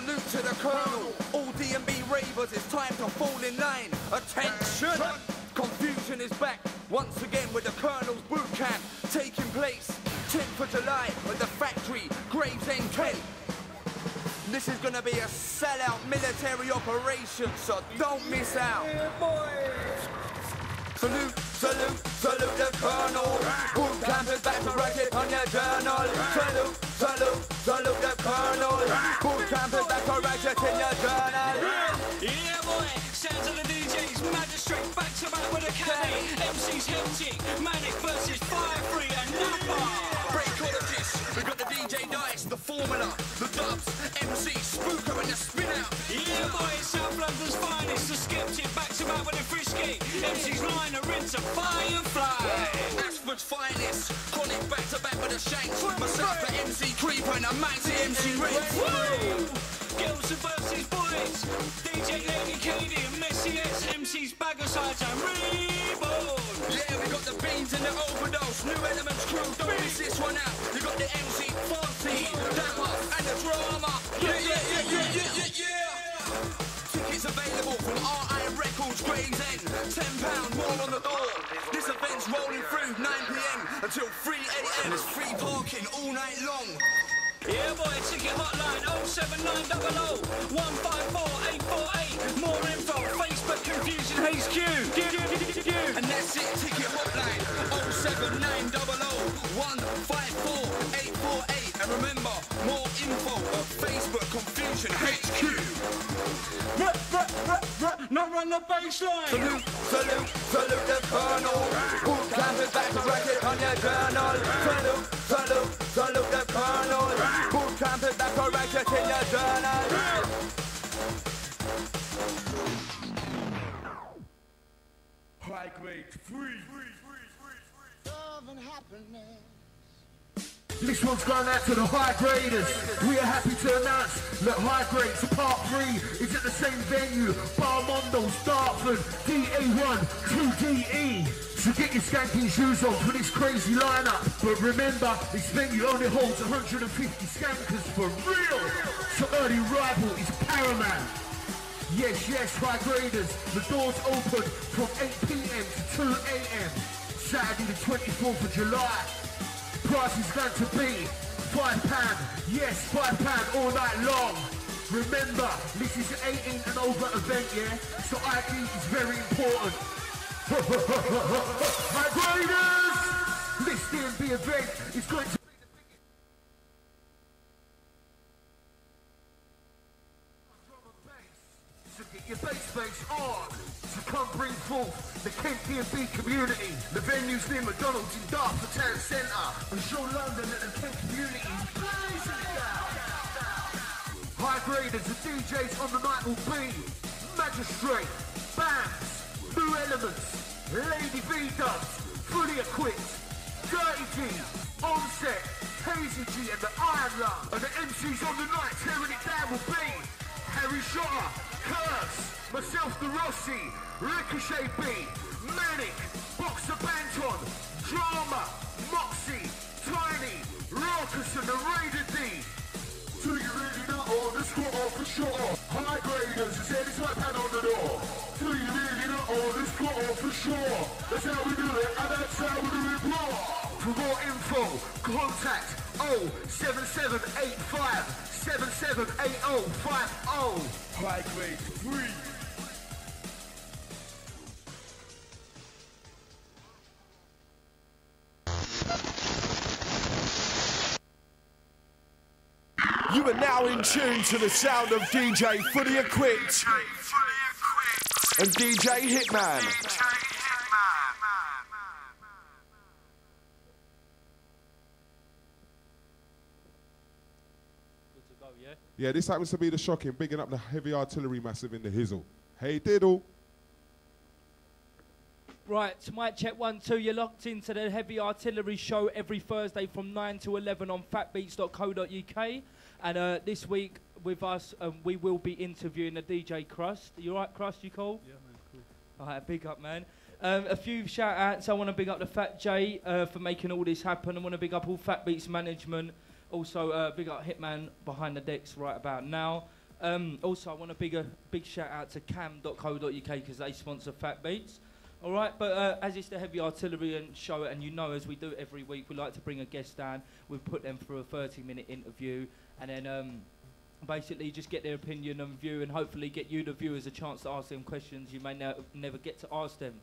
Salute to the Colonel. All D&B ravers, it's time to fall in line. Attention! Confusion is back once again with the Colonel's boot camp taking place 10th of July at the factory, Gravesend, Kent. This is gonna be a sellout military operation, so don't miss out. Salute, salute, salute the Colonel. Boot camp is back to write it on your journal. Salute, salute, salute the Colonel. Boot camp is back to write it in your journal. Yeah boy, sounds of the DJs, magistrate, back to back with a caddy. MC's hectic, Manic versus Fire3 and Napa. Breakologist, we got the DJ Dice, the Formula, the Dubs, MC, Spooker and the Spin Out. Yeah boy, South London's finest, the Skeptic, back to back with a Frisky. MC's Liner, Rinse and Firefly. Ashford's finest, Chronic back to back with the Shanks. Myself the MC Creeper and a Maxi MC Rinse. Woo! Girls versus boys, DJ Lady Katie and Messi S, MC's Baggersides and Reborn. Yeah, we got the Beans and the Overdose, New Elements crew, don't miss this one out. You got the MC Fonty, Dapper and the Drama. Yeah. Tickets available from RI Records, Gravesend. £10 more on the door. This event's rolling through 9 PM until 3 AM. There's free parking all night long. Yeah boy, ticket hotline 07900 154 848. More info, Facebook Confusion HQ. And that's it, ticket hotline 07900 154 848. And remember, more info on Facebook Confusion HQ. Now run the baseline. Salute, salute, salute the Colonel. Boot camp is back to write it on your journal. Salute, salute, salute the Colonel. Boot camp is back to write it in your journal. High grade free. Love and happiness. This one's going out to the high graders. We are happy to announce that High Grades Part 3 is at the same venue, Barmondo's, Dartford, DA1 2DE. So get your skanking shoes on for this crazy lineup. But remember, this venue only holds 150 skankers for real. So early arrival is paramount. Yes, High Graders. The doors open from 8 PM to 2 AM. Saturday the 24th of July. Price is going to be £5. Yes, £5 all night long. Remember, this is an 18 and over event, yeah? So ID is very important. My graders! This D&B event is going to be the biggest. Drum and bass. So get your bass on. So come bring forth the Kent D&B community. The venue's near McDonald's in Dartford Town Centre. And show London that the Kent community is blazing it down. High graders, the DJs on the night will be Magistrate, Bands, New Elements, Lady V-Dubs, Fully Equipped, Dirty G, Onset, Hazy G and the Iron Lung. And the MCs on the night tearing it down will be Harry Shotter, Curse, myself the Rossi, Ricochet B, Manic, Boxer Banton, Drama, Moxie, Tiny, Raucous and the Raider D. Do you really know all the squad for sure? High graders, said it's like hand on the door. Do you really know all the squad for sure? That's how we do it and that's how we do it more. For more info, contact 07785 778050. High grade free. You are now in tune to the sound of DJ Fully Equipped and DJ HITMAN. Good to go, yeah? Yeah, this happens to be the Shocking, bigging up the heavy artillery massive in the hizzle. Hey diddle. Right, mic check 1, 2. You're locked into the Heavy Artillery show every Thursday from 9 to 11 on fatbeats.co.uk. And this week with us, we will be interviewing the DJ Krust. You alright, Krust? You cool? Yeah, man, cool. Alright, big up, man. A few shout outs. I want to big up the Fat J for making all this happen. I want to big up all Fat Beats management. Also, big up Hitman behind the decks right about now. Also, I want a big shout out to cam.co.uk because they sponsor Fat Beats. All right, but as it's the Heavy Artillery and show, and you know, as we do every week, we like to bring a guest down. We put them through a 30-minute interview, and then basically just get their opinion and view, and hopefully get you, the viewers, a chance to ask them questions you may never get to ask them,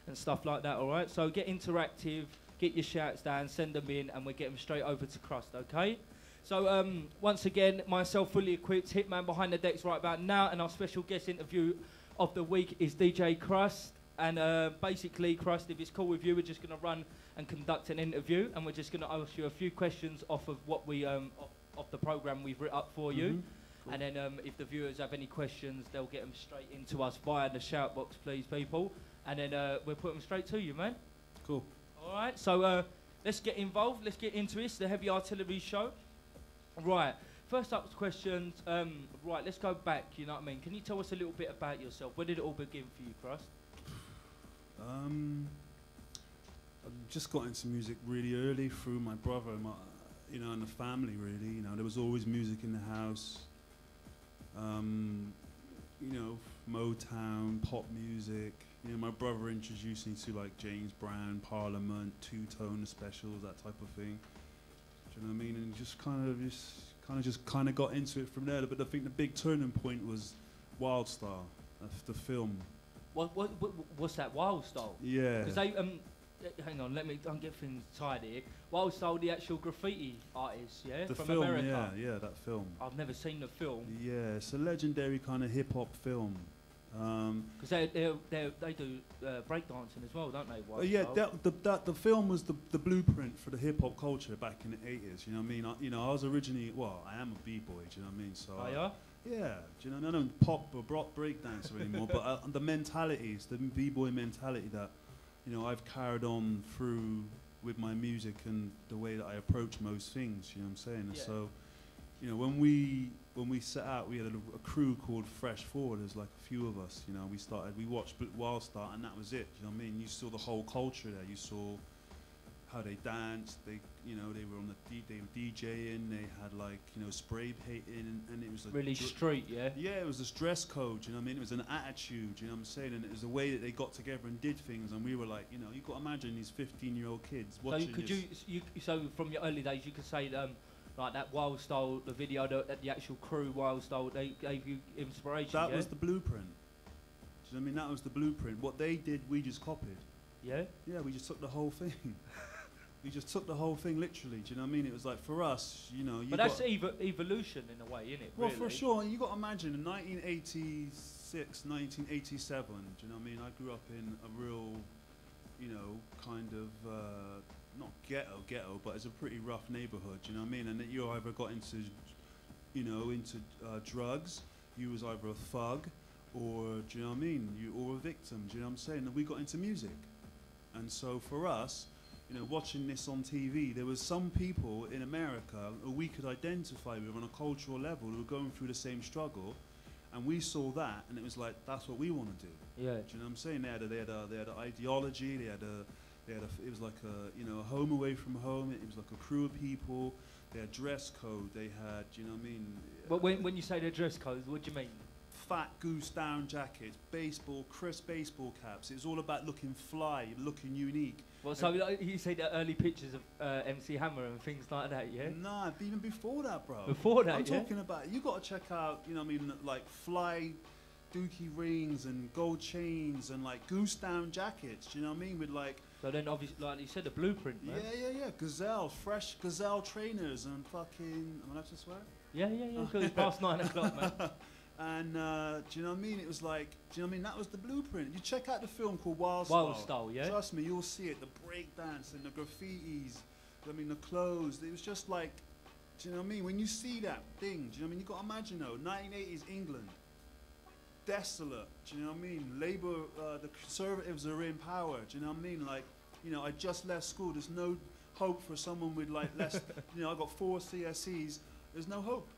and stuff like that. All right, so get interactive, get your shouts down, send them in, and we get them straight over to Krust. Okay. So once again, myself, fully equipped, Hitman behind the decks right about now, and our special guest interview of the week is DJ Krust. And basically, Krust, if it's cool with you, we're just going to run and conduct an interview, and we're just going to ask you a few questions off of what we off the program we've written up for you. Cool. And then if the viewers have any questions, they'll get them straight into us via the shout box, please, people. And then we'll put them straight to you, man. Cool. All right. So let's get involved. Let's get into this. The Heavy Artillery Show. Right. First up questions. Right. Let's go back. You know what I mean? Can you tell us a little bit about yourself? Where did it all begin for you, Krust? I just got into music really early through my brother, you know, and the family really. You know, there was always music in the house. You know, Motown, pop music. You know, my brother introduced me to like James Brown, Parliament, Two-Tone, the Specials, that type of thing. Do you know what I mean? And just kind of got into it from there. But I think the big turning point was Wild Star, the film. What's that, Wild Style? Yeah. Because they, hang on, don't get things tied here. Wild Style, the actual graffiti artist, yeah? The from film, America. yeah, that film. I've never seen the film. Yeah, it's a legendary kind of hip-hop film. Because they do breakdancing as well, don't they? Wild Yeah, Style? the film was the blueprint for the hip-hop culture back in the 80s, you know what I mean? I was originally, I am a b-boy, do you know what I mean? So, oh, yeah? Yeah, do you know, I don't pop or breakdancer anymore, but the mentalities, the b-boy mentality that, you know, I've carried on through with my music and the way that I approach most things, you know what I'm saying? Yeah. And so, you know, when we set out, we had a crew called Fresh Forward. There's like a few of us, you know, we watched Wild Star, and that was it, you know what I mean? You saw the whole culture there, you saw how they danced, they were on they were DJing, they had like, you know, spray painting, and it was like really street, yeah? Yeah, it was this dress code, you know what I mean? It was an attitude, you know what I'm saying? And it was the way that they got together and did things, and we were like, you know, you got to imagine these 15-year-old kids watching So from your early days, you could say like that Wild Style, the video, the actual crew Wild Style, they gave you inspiration, That was the blueprint. Do you know what I mean? That was the blueprint. What they did, we just copied. Yeah? Yeah, we just took the whole thing. We just took the whole thing literally, do you know what I mean? It was like, for us, you know... But that's evolution in a way, isn't it? Well, really? for sure. You got to imagine, in 1986, 1987, do you know what I mean? I grew up in a real, you know, kind of, not ghetto, but it's a pretty rough neighborhood, do you know what I mean? And that you either got into, you know, drugs, you was either a thug, or, do you know what I mean? Or a victim, do you know what I'm saying? And we got into music. And so for us, you know, watching this on TV, there was some people in America who we could identify with on a cultural level who were going through the same struggle, and we saw that, and it was like, that's what we want to do. Yeah. Do you know what I'm saying? They had an ideology. It was like a, you know, a home away from home. It was like a crew of people. They had dress code. They had, you know what I mean? But when you say the dress code, what do you mean? Fat goose down jackets, crisp baseball caps. It was all about looking fly, looking unique. Well, so like, you say the early pictures of MC Hammer and things like that, yeah? Nah, even before that, bro. Before that, I'm talking about, you got to check out, you know what I mean, like fly dookie rings and gold chains and like goose down jackets, do you know what I mean? With like... So then obviously, like you said, the blueprint, man. Yeah. Fresh Gazelle trainers and fucking... Am I allowed to swear? Yeah, because it's past 9 o'clock, man. And do you know what I mean? It was like, do you know what I mean? That was the blueprint. You check out the film called Wild Style, yeah? Trust me, you'll see it. The breakdance and the graffitis, I mean, the clothes. It was just like, do you know what I mean? When you see that thing, do you know what I mean? You got to imagine though, 1980s England, desolate, do you know what I mean? Labour, the Conservatives are in power, do you know what I mean? Like, you know, I just left school. There's no hope for someone with like less, you know, I got 4 CSEs. There's no hope.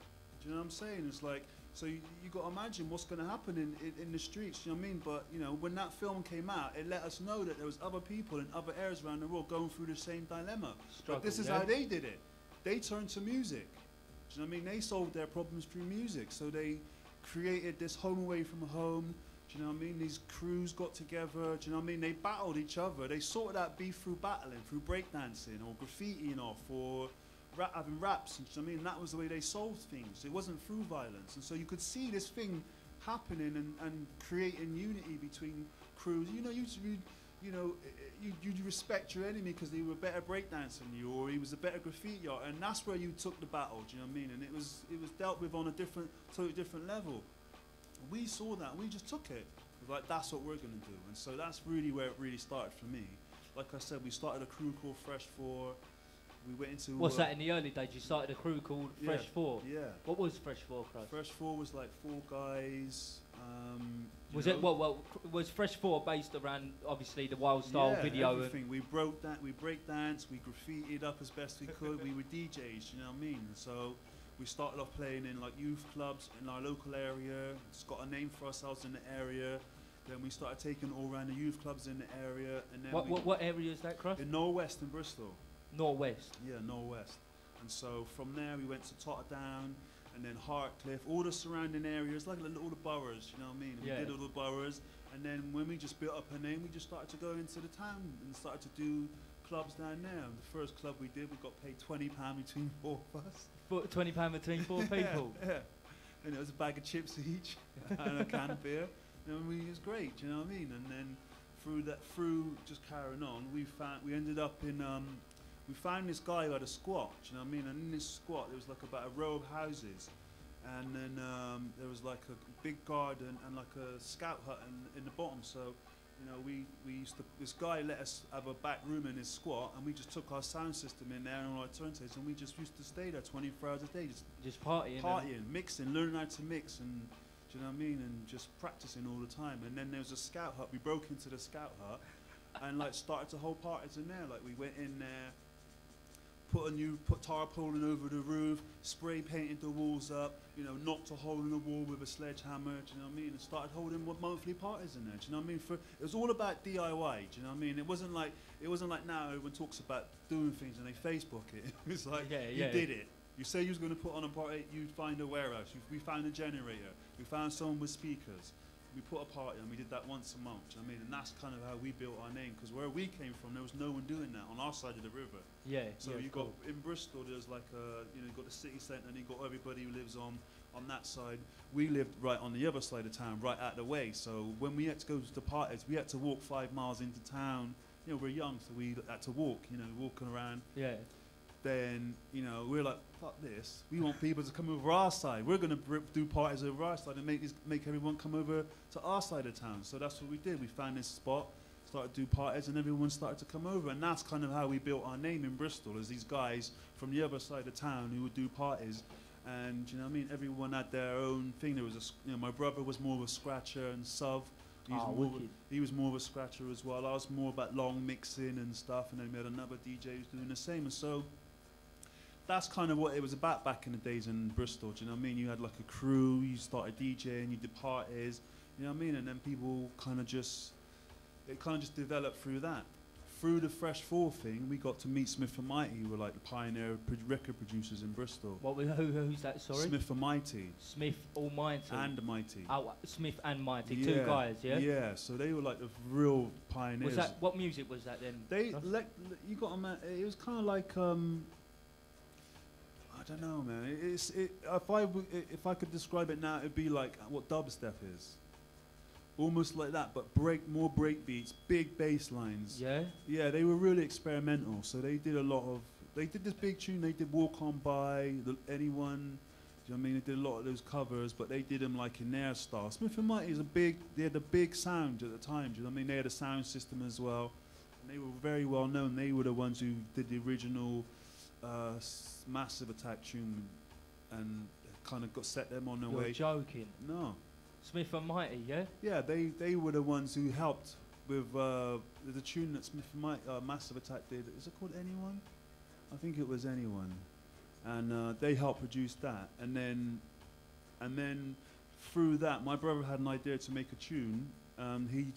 Do you know what I'm saying? It's like, so you got to imagine what's going to happen in the streets, you know what I mean? But, you know, when that film came out, it let us know that there was other people in other areas around the world going through the same dilemma. But this is how they did it. They turned to music. Do you know what I mean? They solved their problems through music. So they created this home away from home. Do you know what I mean? These crews got together. Do you know what I mean? They battled each other. They sorted out beef through battling, through breakdancing or graffitiing off or having raps. And, do you know what I mean? That was the way they solved things. It wasn't through violence. And so you could see this thing happening and creating unity between crews. You know, you respect your enemy because they were a better breakdancer than you, or he was a better graffiti artist, and that's where you took the battle. Do you know what I mean? And it was dealt with on a totally different level. We saw that, and we just took it. Like, that's what we're gonna do. And so that's really where it really started for me. Like I said, we started a crew called Fresh 4. We went into What's that in the early days? You started a crew called Fresh 4. Yeah. What was Fresh 4, Krust? Fresh 4 was like 4 guys. Was it was Fresh 4 based around obviously the wild style video? Everything. We broke that. We break dance. We graffitied up as best we could. We were DJs. You know what I mean? So we started off playing in like youth clubs in our local area. It's got a name for ourselves in the area. Then we started taking all around the youth clubs in the area. And then what area is that, Krust? In Northwest in Bristol. Northwest. Yeah, Northwest. And so from there we went to Totterdown. And then Hartcliffe, all the surrounding areas, like all the boroughs, you know what I mean? Yeah. We did all the boroughs, and then when we just built up a name, we just started to go into the town and started to do clubs down there. And the first club we did, we got paid £20 between 4 of us. £20 between 4 people? Yeah. And it was a bag of chips each, and a can of beer. You know what I mean? It was great, you know what I mean? And then through just carrying on, we ended up in, we found this guy who had a squat, do you know what I mean? And in this squat, there was like about a row of houses. And then there was like a big garden and like a scout hut in the bottom. So, you know, this guy let us have a back room in his squat, and we just took our sound system in there and all our turntables, and we just used to stay there 24 hours a day. Just partying? Mixing, learning how to mix, and do you know what I mean? And just practicing all the time. And then there was a scout hut. We broke into the scout hut and like started to hold parties in there. Like we went in there, put tarpaulin over the roof, spray painted the walls up, you know, knocked a hole in the wall with a sledgehammer, do you know what I mean? And started holding monthly parties in there, do you know what I mean? It was all about DIY, do you know what I mean? It wasn't like now everyone talks about doing things and they Facebook it. It was like, you did it. You say you was going to put on a party, you'd find a warehouse. We found a generator. We found someone with speakers. We put a party on. We did that once a month. Do you know what I mean? And that's kind of how we built our name. Because where we came from, there was no one doing that on our side of the river. Yeah. So you got in Bristol, there's like you got the city centre, and you got everybody who lives on that side. We lived right on the other side of town, right out the way. So when we had to go to the parties, we had to walk 5 miles into town. You know, we're young, so we had to walk. You know, walking around. Yeah. Then, you know, we're like, fuck this. We want people to come over our side. We're going to do parties over our side and make everyone come over to our side of town. So that's what we did. We found this spot, started to do parties, and everyone started to come over. And that's kind of how we built our name in Bristol, as these guys from the other side of town who would do parties. And, you know what I mean, everyone had their own thing. There was my brother was more of a scratcher and sub. He was more of a scratcher as well. I was more about long mixing and stuff. And then we had another DJ who was doing the same. And so that's kind of what it was about back in the days in Bristol. Do you know what I mean? You had like a crew, you started DJing, you did parties, you know what I mean? And then people kind of just developed through that. Through the Fresh 4 thing, we got to meet Smith and Mighty, who were like the pioneer record producers in Bristol. Who's that, sorry? Smith and Mighty. Smith Almighty. And Mighty. Oh, Smith and Mighty, two guys, yeah? Yeah, so they were like the real pioneers. What music was that then? You got it was kind of like, I don't know, man. If I could describe it now, it'd be like what dubstep is. Almost like that, but more break beats, big bass lines. Yeah? Yeah, they were really experimental. So they did they did this big tune, they did Walk On By, Anyone, do you know what I mean? They did a lot of those covers, but they did them like in their style. Smith and Mighty they had a big sound at the time, do you know what I mean? They had a sound system as well. And they were very well known. They were the ones who did the original Massive Attack tune and kind of set them on their way. You're joking? No. Smith and Mighty, yeah? Yeah, they were the ones who helped with the tune that Smith and Mighty, Massive Attack did. Is it called Anyone? I think it was Anyone. And they helped produce that. And then through that, my brother had an idea to make a tune. He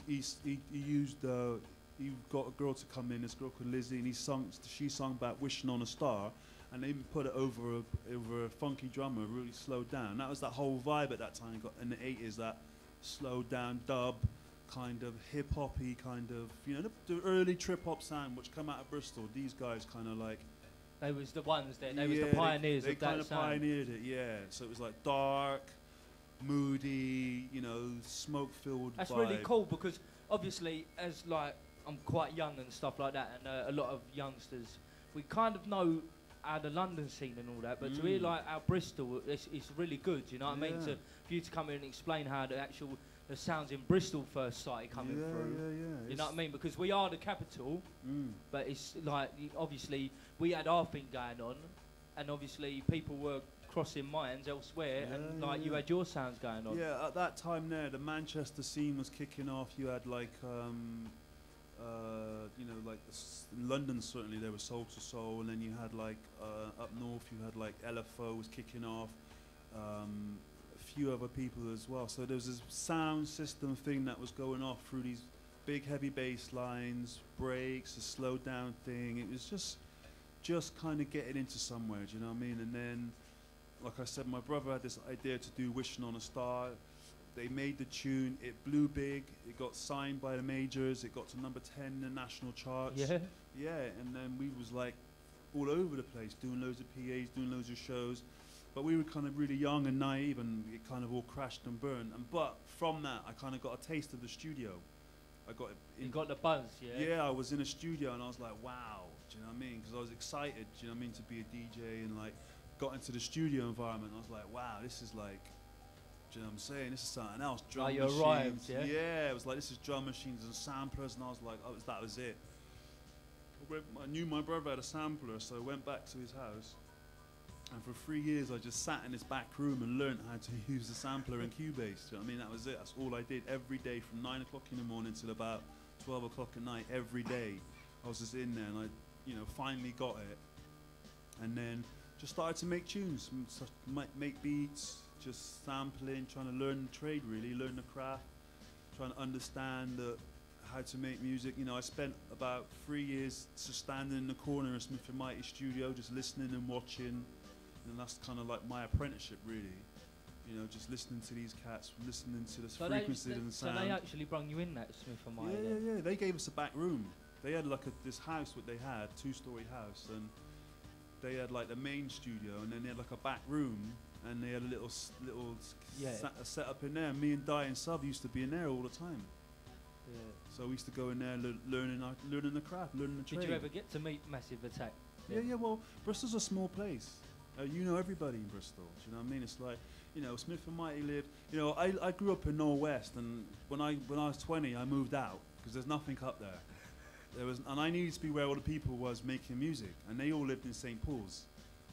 got a girl to come in, this girl called Lizzie, and she sung about Wishing on a Star. and they even put it over a funky drummer, really slowed down. That was that whole vibe at that time. You got in the 80s, that slowed down dub, kind of hip hoppy, kind of, you know, the early trip hop sound which come out of Bristol. These guys kind of like. They was the ones that they was the pioneers they of that sound. They kind of pioneered it, yeah. So it was like dark, moody, you know, smoke-filled. That's vibe. really cool because obviously, as like I'm quite young and stuff like that, and a lot of youngsters, we kind of know the London scene and all that, but to hear like our Bristol, it's really good. You know what I mean? For you to come in and explain how the sounds in Bristol first started coming through. You know what I mean? Because we are the capital, but it's like obviously we had our thing going on, and obviously people were crossing minds elsewhere, and like you had your sounds going on. Yeah, at that time there, the Manchester scene was kicking off. You had like, you know, like in London certainly there was Soul to Soul, and then you had like up north you had like LFO was kicking off. A few other people as well. So there was this sound system thing that was going off through these big heavy bass lines, breaks, a slowed down thing. It was just kind of getting into somewhere, do you know what I mean? And then, like I said, my brother had this idea to do Wishing on a Star. They made the tune, it blew big, it got signed by the majors, it got to number 10 in the national charts. Yeah. Yeah, and then we was like all over the place, doing loads of PAs, doing loads of shows. But we were kind of really young and naive, and it kind of all crashed and burned. But from that, I kind of got a taste of the studio. I got it. You got the buzz, yeah? Yeah, I was in a studio, and I was like, wow, do you know what I mean? Because I was excited, do you know what I mean, to be a DJ, and like, got into the studio environment. I was like, wow, this is like, do you know what I'm saying? This is something else. Drum you machines. arrived, yeah? Yeah, it was like, this is drum machines and samplers, and I was like, oh, that was it. I knew my brother had a sampler, so I went back to his house. And for 3 years, I just sat in this back room and learned how to use the sampler and Cubase. Do you know what I mean? That was it. That's all I did every day from 9 o'clock in the morning till about 12 o'clock at night. Every day, I was just in there, and I, you know, finally got it. And then just started to make tunes, make beats, just sampling, trying to learn the trade, really, learn the craft, trying to understand how to make music. You know, I spent about 3 years just standing in the corner of Smith & Mighty studio, just listening and watching. And that's kind of like my apprenticeship, really. You know, just listening to these cats, listening to the frequencies and the sound. So they actually brung you in that Smith & Mighty? Yeah. They gave us a back room. They had like this house, what they had, 2-story house, and they had like the main studio, and then they had like a back room, and they had a little set up in there. And me and Di and Sub used to be in there all the time. Yeah. So we used to go in there learning the craft, learning the trade. Did you ever get to meet Massive Attack? Yeah. Well, Bristol's a small place. You know everybody in Bristol. Do you know what I mean? It's like, you know, Smith & Mighty lived. You know, I grew up in North West, and when I was 20, I moved out because there's nothing up there. And I needed to be where all the people was making music, and they all lived in St. Paul's.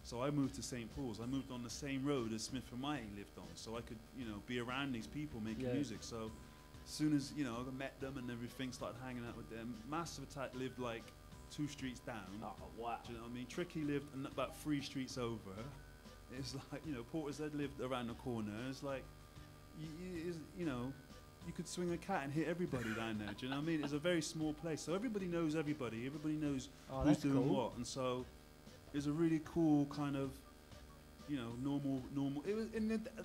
So I moved to St. Paul's. I moved on the same road as Smith & Mighty lived on, so I could, you know, be around these people making music. So as soon as, you know, I met them and everything, started hanging out with them. Massive Attack lived like 2 streets down. Oh, wow. Do you know what I mean? Tricky lived about 3 streets over. It's like, you know, Portishead lived around the corner. It's like, you know, you could swing a cat and hit everybody down there. Do you know what I mean? It's a very small place. So everybody knows everybody. Everybody knows who's doing what. And so it's a really cool kind of, you know, normal. It was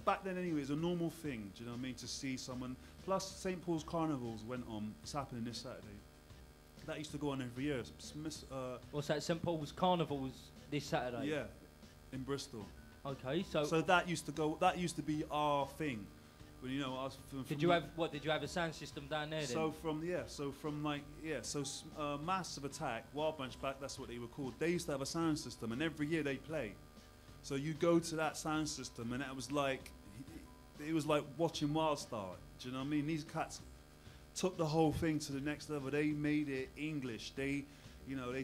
back then anyway. It was a normal thing. Do you know what I mean? To see someone. Plus, St. Paul's Carnivals went on. It's happening this Saturday. That used to go on every year. What's that? St. Paul's Carnivals this Saturday. Yeah, in Bristol. Okay, so that used to go. That used to be our thing. But you know, I was did you have a sound system down there? So Massive Attack, Wild Bunch back. That's what they were called. They used to have a sound system, and every year they play. So you go to that sound system, and it was like watching Wildstar. Do you know what I mean? These cats took the whole thing to the next level. They made it English. They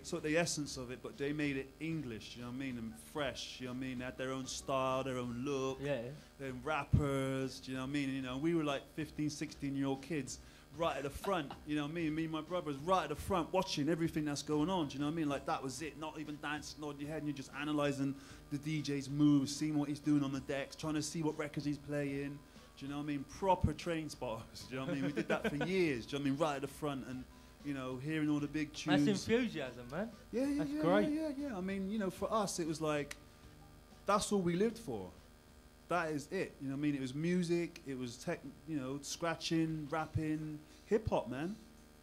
took the essence of it, but they made it English, you know what I mean, and fresh, you know what I mean. They had their own style, their own look. Yeah. They're rappers, do you know what I mean? And, you know, we were like 15, 16-year-old kids right at the front, you know what I mean? Me and my brothers right at the front watching everything that's going on, do you know what I mean? Like, that was it, not even dancing, nodding your head, and you're just analysing the DJ's moves, seeing what he's doing on the decks, trying to see what records he's playing. Do you know what I mean? Proper train spotters, do you know what I mean? We did that for years, do you know what I mean? Right at the front, and you know, hearing all the big tunes. That's enthusiasm, man. Yeah, That's yeah, great. yeah. I mean, you know, for us, it was like, that's all we lived for. That is it. You know what I mean? It was music, it was you know, scratching, rapping, hip hop, man.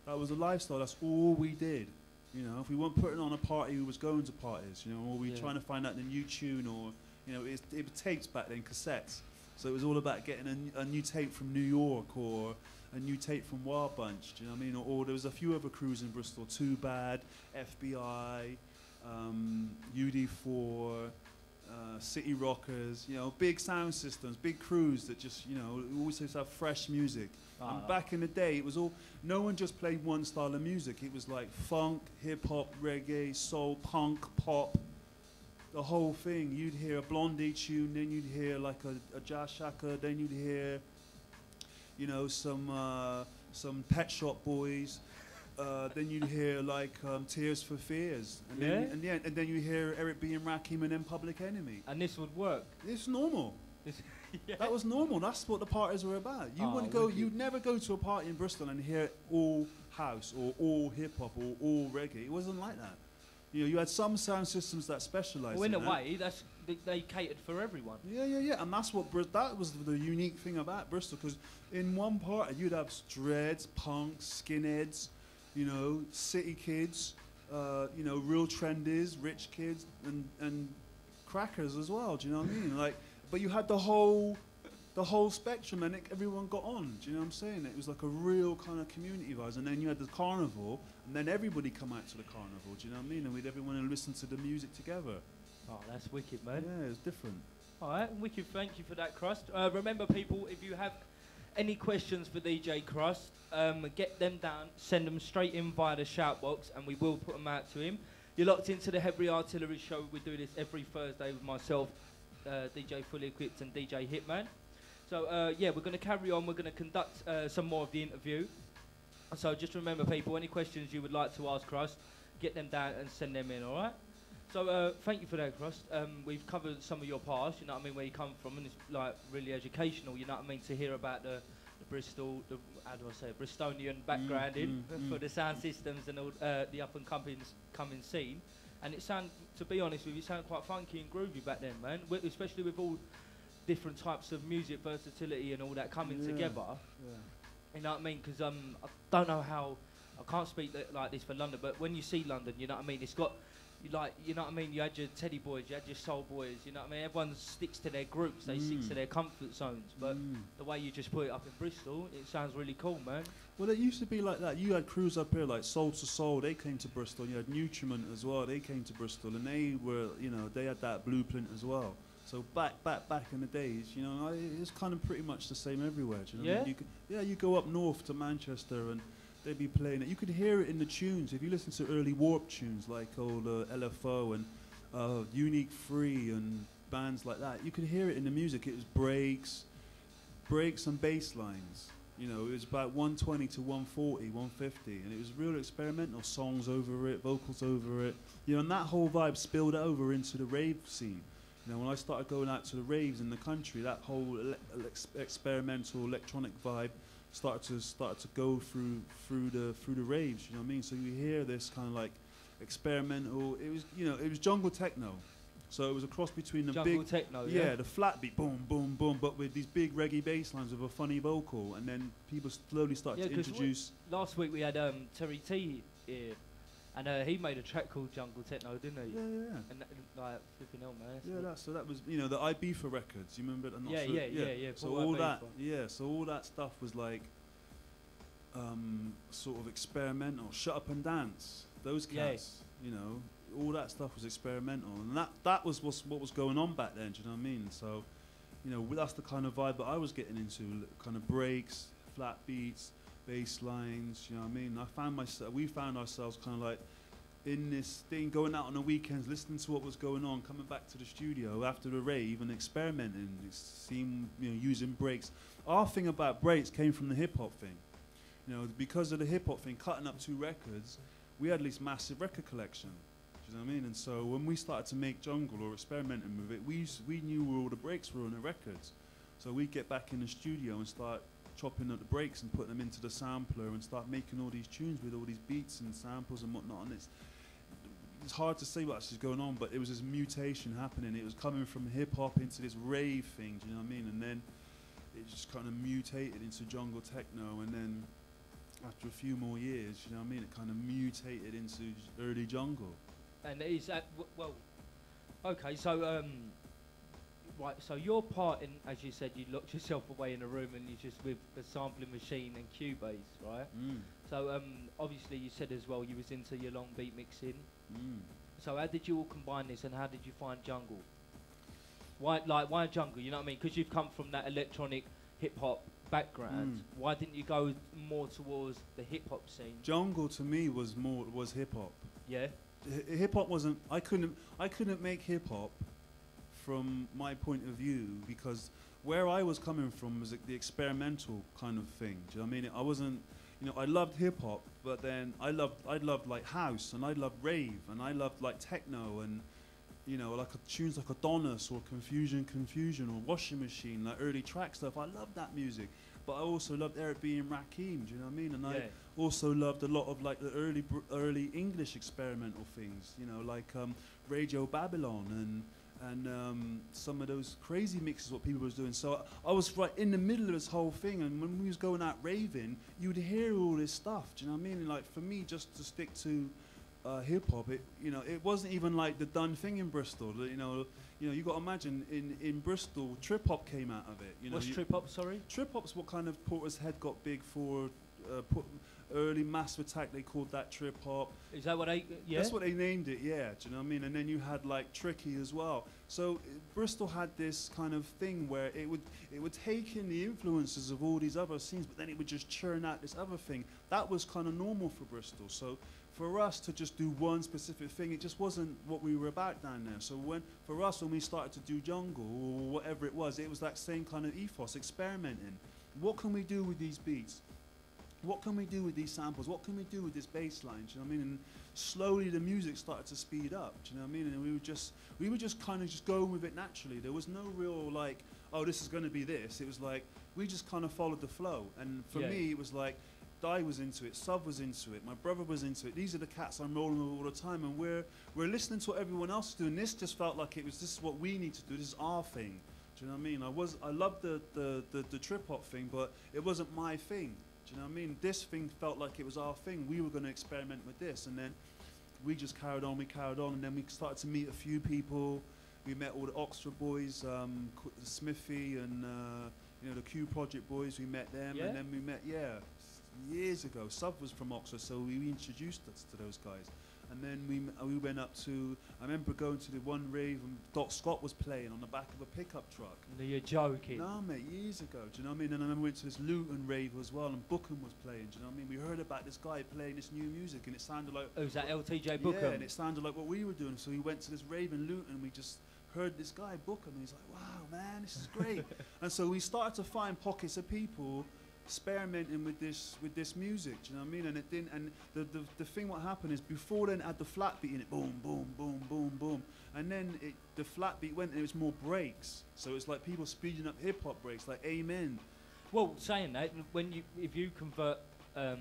That was a lifestyle. That's all we did. You know, if we weren't putting on a party, we was going to parties. You know, or we trying to find out the new tune, or you know, it was tapes back then, cassettes. So it was all about getting a new tape from New York or a new tape from Wild Bunch. Do you know what I mean? Or there was a few other crews in Bristol. Too Bad, FBI, UD4. City Rockers, you know, big sound systems, big crews that just, you know, always used to have fresh music. And back in the day, it was all, no one just played one style of music. It was like funk, hip hop, reggae, soul, punk, pop, the whole thing. You'd hear a Blondie tune, then you'd hear like a Jazz Shaka, then you'd hear, you know, some Pet Shop Boys. Then you'd hear like Tears for Fears, and then you hear Eric B. and Rakim and then Public Enemy. And this would work. It's normal. That was normal. That's what the parties were about. You wouldn't go. You'd never go to a party in Bristol and hear all house or all hip hop or all reggae. It wasn't like that. You know, you had some sound systems that specialised. Well, in a that. way, they catered for everyone. Yeah, and that's what that was the unique thing about Bristol, because in one party you'd have dreads, punks, skinheads. You know, city kids, you know, real trendies, rich kids, and crackers as well. Do you know what I mean? Like, but you had the whole spectrum, and everyone got on. Do you know what I'm saying? It was like a real kind of community vibes. And then you had the carnival, and then everybody come out to the carnival. Do you know what I mean? And we'd everyone listen to the music together. Oh, that's wicked, man. Yeah, it was different. All right, wicked. Thank you for that, Krust. Remember, people, if you have any questions for DJ Krust, get them down, send them straight in via the shout box, and we will put them out to him. You're locked into the Heavy Artillery Show. We do this every Thursday with myself, DJ Fully Equipped, and DJ Hitman. So, yeah, we're going to carry on. We're going to conduct some more of the interview. So just remember, people, any questions you would like to ask Krust, get them down and send them in, all right? So thank you for that, Krust. We've covered some of your past, you know what I mean, where you come from, and it's like really educational, you know what I mean, to hear about the Bristol, how do I say, Bristolian background for the sound systems and all the up and coming scene. And it sound, to be honest with you, it sounded quite funky and groovy back then, man. Especially with all different types of music versatility and all that coming together. Yeah. You know what I mean? Because I don't know how, I can't speak like this for London, but when you see London, you know what I mean, it's got, you know what I mean, you had your Teddy Boys, you had your Soul Boys, you know what I mean, everyone sticks to their groups, they stick to their comfort zones, but the way you just put it up in Bristol, it sounds really cool, man. Well, it used to be like that. You had crews up here like Soul to Soul, they came to Bristol. You had Nutriment as well, they came to Bristol, and they were, you know, they had that blueprint as well. So back in the days, you know, it's kind of pretty much the same everywhere. Do you know what I mean? You go up north to Manchester and they'd be playing it. You could hear it in the tunes. If you listen to early Warp tunes like old LFO and Unique Free and bands like that, you could hear it in the music. It was breaks and bass lines. You know, it was about 120 to 140, 150, and it was real experimental. Songs over it, vocals over it. You know, and that whole vibe spilled over into the rave scene. You know, when I started going out to the raves in the country, that whole experimental electronic vibe started to go through the raves. You know what I mean? So you hear this kind of like experimental. It was, you know, it was jungle techno. So it was a cross between the jungle big techno, the flat beat, boom, boom, boom, but with these big reggae bass lines with a funny vocal, and then people slowly started to introduce. Last week we had Terry T here. And he made a track called Jungle Techno, didn't he? Yeah. And like, flipping hell, man. Yeah, so that was, you know, the Ibiza records. You remember? I'm not sure. Yeah. So all that, so all that stuff was like, sort of experimental. Shut Up and Dance. Those cats, you know, all that stuff was experimental, and that was what was going on back then. Do you know what I mean? So, you know, that's the kind of vibe that I was getting into, kind of breaks, flat beats, bass lines, you know what I mean? We found ourselves kind of like in this thing, going out on the weekends, listening to what was going on, coming back to the studio after the rave and experimenting, using breaks. Our thing about breaks came from the hip hop thing. You know, because of the hip hop thing, cutting up 2 records, we had this massive record collection. Do you know what I mean? And so when we started to make jungle or experimenting with it, we knew where all the breaks were on the records. So we'd get back in the studio and start chopping up the breaks and putting them into the sampler and start making all these tunes with all these beats and samples and whatnot. And it's hard to say what's going on, but it was this mutation happening. It was coming from hip hop into this rave thing, do you know what I mean? And then it just kind of mutated into jungle techno, and then after a few more years, you know what I mean, it kind of mutated into early jungle. And is that, well, okay, so, right, so your part in, as you said, you locked yourself away in a room and you just with a sampling machine and Cubase, right? So, obviously you said as well you was into your long beat mixing. So how did you all combine this and how did you find jungle? Why jungle, you know what I mean? Because you've come from that electronic hip-hop background, why didn't you go more towards the hip-hop scene? Jungle to me was hip-hop. Yeah? Hip-hop wasn't, I couldn't make hip-hop from my point of view, because where I was coming from was the experimental kind of thing, do you know what I mean? I wasn't, you know, I loved hip-hop, but then I loved like house, and I loved rave, and I loved like techno, and you know, like tunes like Adonis or Confusion or Washing Machine, like early track stuff. I loved that music, but I also loved Eric B and Rakim. Do you know what I mean? And I also loved a lot of like the early English experimental things. You know, like Radio Babylon and some of those crazy mixes what people was doing. So I was right in the middle of this whole thing, and when we was going out raving, you'd hear all this stuff. Do you know what I mean? And like for me, just to stick to hip hop, it wasn't even like the done thing in Bristol. You know, you got to imagine in Bristol, trip hop came out of it. You know, what's trip hop? Sorry, trip hop's what kind of Portishead got big for. Early Massive Attack, they called that trip hop. Is that what they? Yeah, that's what they named it. Yeah, do you know what I mean? And then you had like Tricky as well. So Bristol had this kind of thing where it would take in the influences of all these other scenes, but then it would just churn out this other thing. That was kind of normal for Bristol. So for us to just do one specific thing, it just wasn't what we were about down there. So when we started to do jungle or whatever it was that same kind of ethos, experimenting. What can we do with these beats? What can we do with these samples? What can we do with this bass line? Do you know what I mean? And slowly the music started to speed up. Do you know what I mean? And we were just kind of just going with it naturally. There was no real like, oh, this is going to be this. It was like we just kind of followed the flow. And for me, it was like Di was into it, Sub was into it, my brother was into it. These are the cats I'm rolling with all the time, and we're listening to what everyone else is doing. This just felt like this is what we need to do. This is our thing. Do you know what I mean? I loved the trip hop thing, but it wasn't my thing. Do you know what I mean? This thing felt like it was our thing. We were going to experiment with this, and then we just carried on, and then we started to meet a few people. We met all the Oxford boys, Smithy, and the Q Project boys. We met them, and then we met years ago. Sub was from Oxford, so we introduced us to those guys. And then we went up to, I remember going to the one rave and Doc Scott was playing on the back of a pickup truck. No, you're joking. No, mate, years ago, do you know what I mean? And I remember we went to this Luton rave as well, and Bookham was playing, do you know what I mean? We heard about this guy playing this new music, and it sounded like... Oh, was that LTJ Bookham? Yeah, and it sounded like what we were doing, so we went to this rave in Luton, and we just heard this guy, Bookham, and he's like, wow, man, this is great. And so we started to find pockets of people experimenting with this music, do you know what I mean? And it didn't. And the thing what happened is before then it had the flat beat in it, boom, boom, boom, boom, boom, and then the flat beat went and it was more breaks. So it's like people speeding up hip hop breaks, like Amen. Well, saying that, if you convert a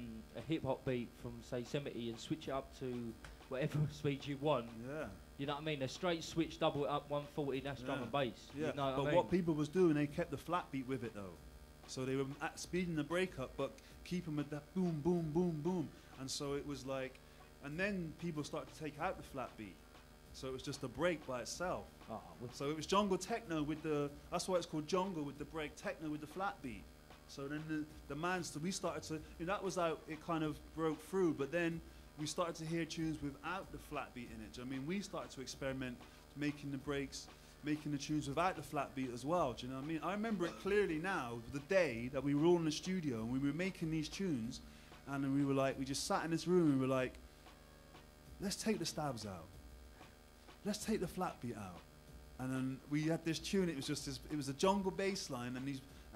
hip hop beat from say 70 and switch it up to whatever speed you want, you know what I mean? A straight switch, double it up 140, that's drum and bass. Yeah, you know but what people was doing, they kept the flat beat with it though. So they were speeding the break up, but keeping with that boom, boom, boom, boom. And so it was like, and then people started to take out the flat beat. So it was just a break by itself. So it was jungle techno with that's why it's called jungle with the break, techno with the flat beat. So then we started to, that was how it kind of broke through, but then we started to hear tunes without the flat beat in it. Do you know what I mean? We started to experiment making the breaks, making the tunes without the flat beat as well, do you know what I mean? I remember it clearly now, the day that we were all in the studio and we were making these tunes, and then we just sat in this room and we were like, let's take the stabs out. Let's take the flat beat out. And then we had this tune, it was a jungle bass line and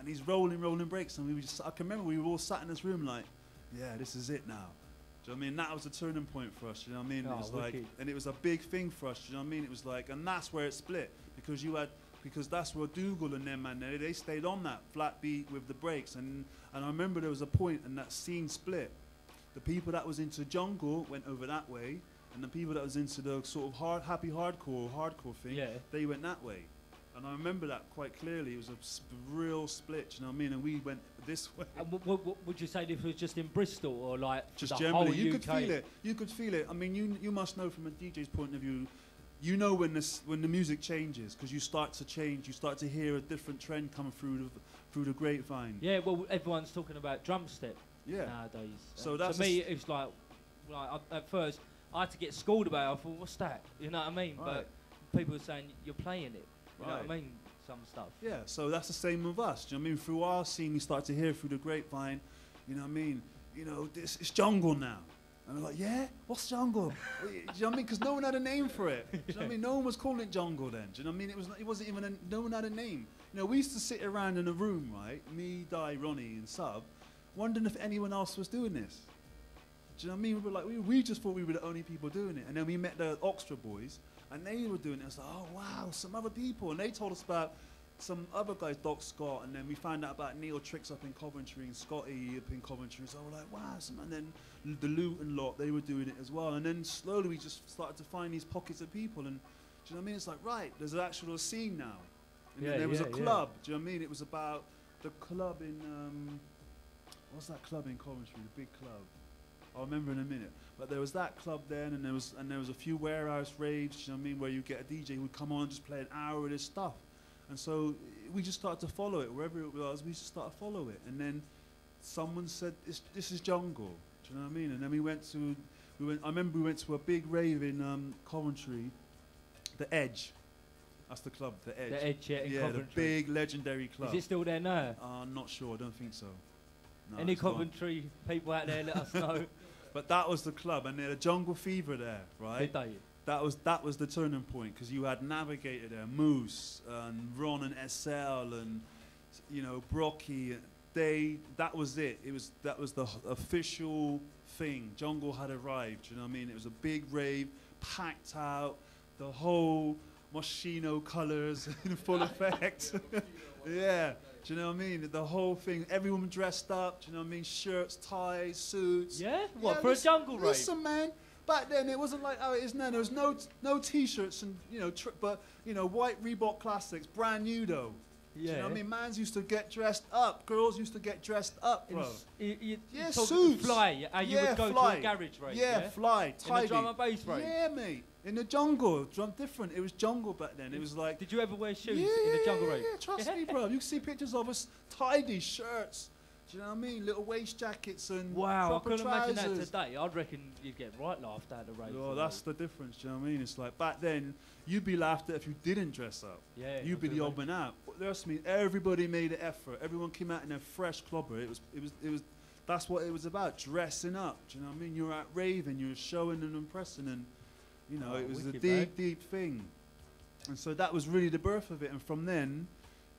these rolling breaks, and I can remember we were all sat in this room like, yeah, this is it now. Do you know what I mean? That was a turning point for us, do you know what I mean? It was like, and it was a big thing for us, do you know what I mean? It was like, and that's where it split, because you had because that's where Dougal and them, man, they stayed on that flat beat with the breaks. And I remember there was a point and that scene split. The people that was into jungle went over that way, and the people that was into the sort of happy hardcore thing, they went that way. And I remember that quite clearly. It was a real split, you know what I mean? And we went this way. And what would you say this was just in Bristol or like just the generally? whole You UK? could feel it. You could feel it. I mean, you must know from a DJ's point of view. You know when the music changes, because you start to change. You start to hear a different trend coming through the grapevine. Yeah, well, everyone's talking about drum step nowadays. So that's to me, it's like at first I had to get schooled about it. I thought, what's that? You know what I mean? Right. But people are saying you're playing it. You know what I mean? Some stuff. Yeah, so that's the same with us. Do you know what I mean? Through our scene, we start to hear through the grapevine, you know what I mean? You know, it's jungle now. And we're like, yeah? What's jungle? Do you know what I mean? Because no one had a name for it. Do you know what I mean? No one was calling it jungle then. Do you know what I mean? It wasn't even, no one had a name. You know, we used to sit around in a room, right? Me, Di, Ronnie, and Sub, wondering if anyone else was doing this. Do you know what I mean? We were like, we just thought we were the only people doing it. And then we met the Oxford boys, and they were doing it. I was like, oh, wow, some other people. And they told us about some other guys, Doc Scott, and then we found out about Neil Tricks up in Coventry and Scotty up in Coventry. So we're like, wow, and then the Luton lot, they were doing it as well. And then slowly we just started to find these pockets of people. And do you know what I mean? It's like, right, there's an actual scene now. And then there was a club. Do you know what I mean? It was about the club in, what's that club in Coventry, the big club? I'll remember in a minute. But there was that club then, and there was a few warehouse raves, you know what I mean, where you get a DJ who would come on and just play an hour of this stuff. And so we just started to follow it. Wherever it was, we just started to follow it. And then someone said, this is jungle. Do you know what I mean? And then I remember we went to a big rave in Coventry, The Edge. That's the club, The Edge. The Edge, in Coventry. The big legendary club. Is it still there now? I'm not sure, I don't think so. No, Any Coventry people out there, let us know. But that was the club, and they had a jungle fever there, right? Did they? That was the turning point, because you had Navigator there, Moose, and Ron and SL, and you know Brocky. That was it. That was the official thing. Jungle had arrived. You know what I mean? It was a big rave, packed out, the whole Moschino colours in full effect. Yeah. Do you know what I mean? The whole thing, everyone dressed up, do you know what I mean? Shirts, ties, suits. Yeah? What, for a jungle rave? Listen, man, back then it wasn't like how it is now. There was no T-shirts and, you know, but, you know, white Reebok classics, brand new though. Yeah. Do you know what I mean? Mans used to get dressed up. Girls used to get dressed up, bro. Yeah, suits. Fly, you would go to a garage rave. Yeah, fly, tidy. In the drum and bass rave? Yeah, mate. In the jungle, different. It was jungle back then. It was like. Did you ever wear shoes in the jungle rave? Yeah, trust me, bro. You can see pictures of us tidy shirts. Do you know what I mean? Little waist jackets and wow, I couldn't trousers. imagine that today. I'd reckon you'd get right laughed at the rave. Oh, that's the difference. Do you know what I mean? It's like back then, you'd be laughed at if you didn't dress up. Yeah. You'd be the odd man out. But trust me, everybody made an effort. Everyone came out in a fresh clobber. It was. That's what it was about. Dressing up. Do you know what I mean? You were out raving. You were showing and impressing and. You know, it was a deep thing. And so that was really the birth of it. And from then,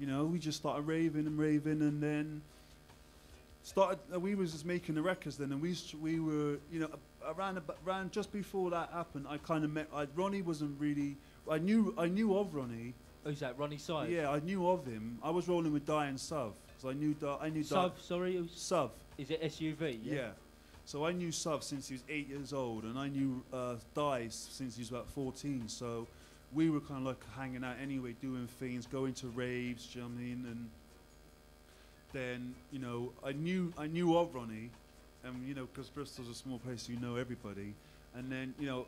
you know, we just started raving, and then started, we was just making the records then, and we were, you know, around just before that happened, I kind of met, Ronnie wasn't really, I knew of Ronnie. Who's that, Ronnie Side? Yeah, I knew of him. I was rolling with Di and Suv. So I knew Suv, sorry? Suv. Is it SUV? Yeah. So I knew Suv since he was 8 years old, and I knew Di since he was about 14. So we were kind of like hanging out anyway, doing things, going to raves, do you know what I mean? And then, you know, I knew of Ronnie, and you know, because Bristol's a small place, you know everybody. And then, you know,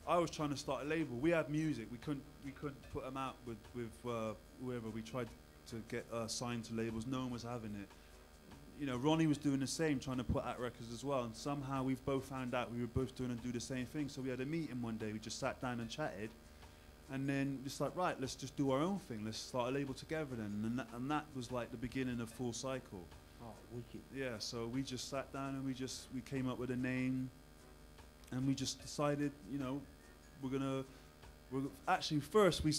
I was trying to start a label. We had music. We couldn't put them out with whoever. We tried to get signed to labels. No one was having it. You know, Ronnie was doing the same, trying to put out records as well. And somehow we've both found out we were both doing and do the same thing. So we had a meeting one day. We just sat down and chatted. And then just like, right, let's just do our own thing. Let's start a label together then. And that was like the beginning of Full Cycle. Oh, wicked. Yeah, so we just sat down and we came up with a name. And we just decided, you know, actually first we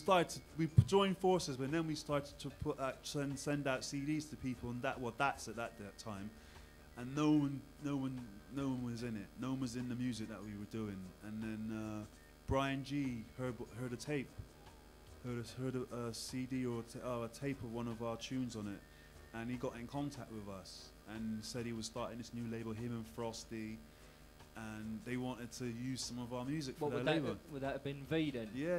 joined forces, but then we started to send out CDs to people, and that's at that time, and no one was in it. No one was in the music that we were doing. And then Brian G heard a tape heard a CD or a tape of one of our tunes on it, and he got in contact with us and said he was starting this new label, him and Frosty, and they wanted to use some of our music for their label. Would that have been V then? Yeah.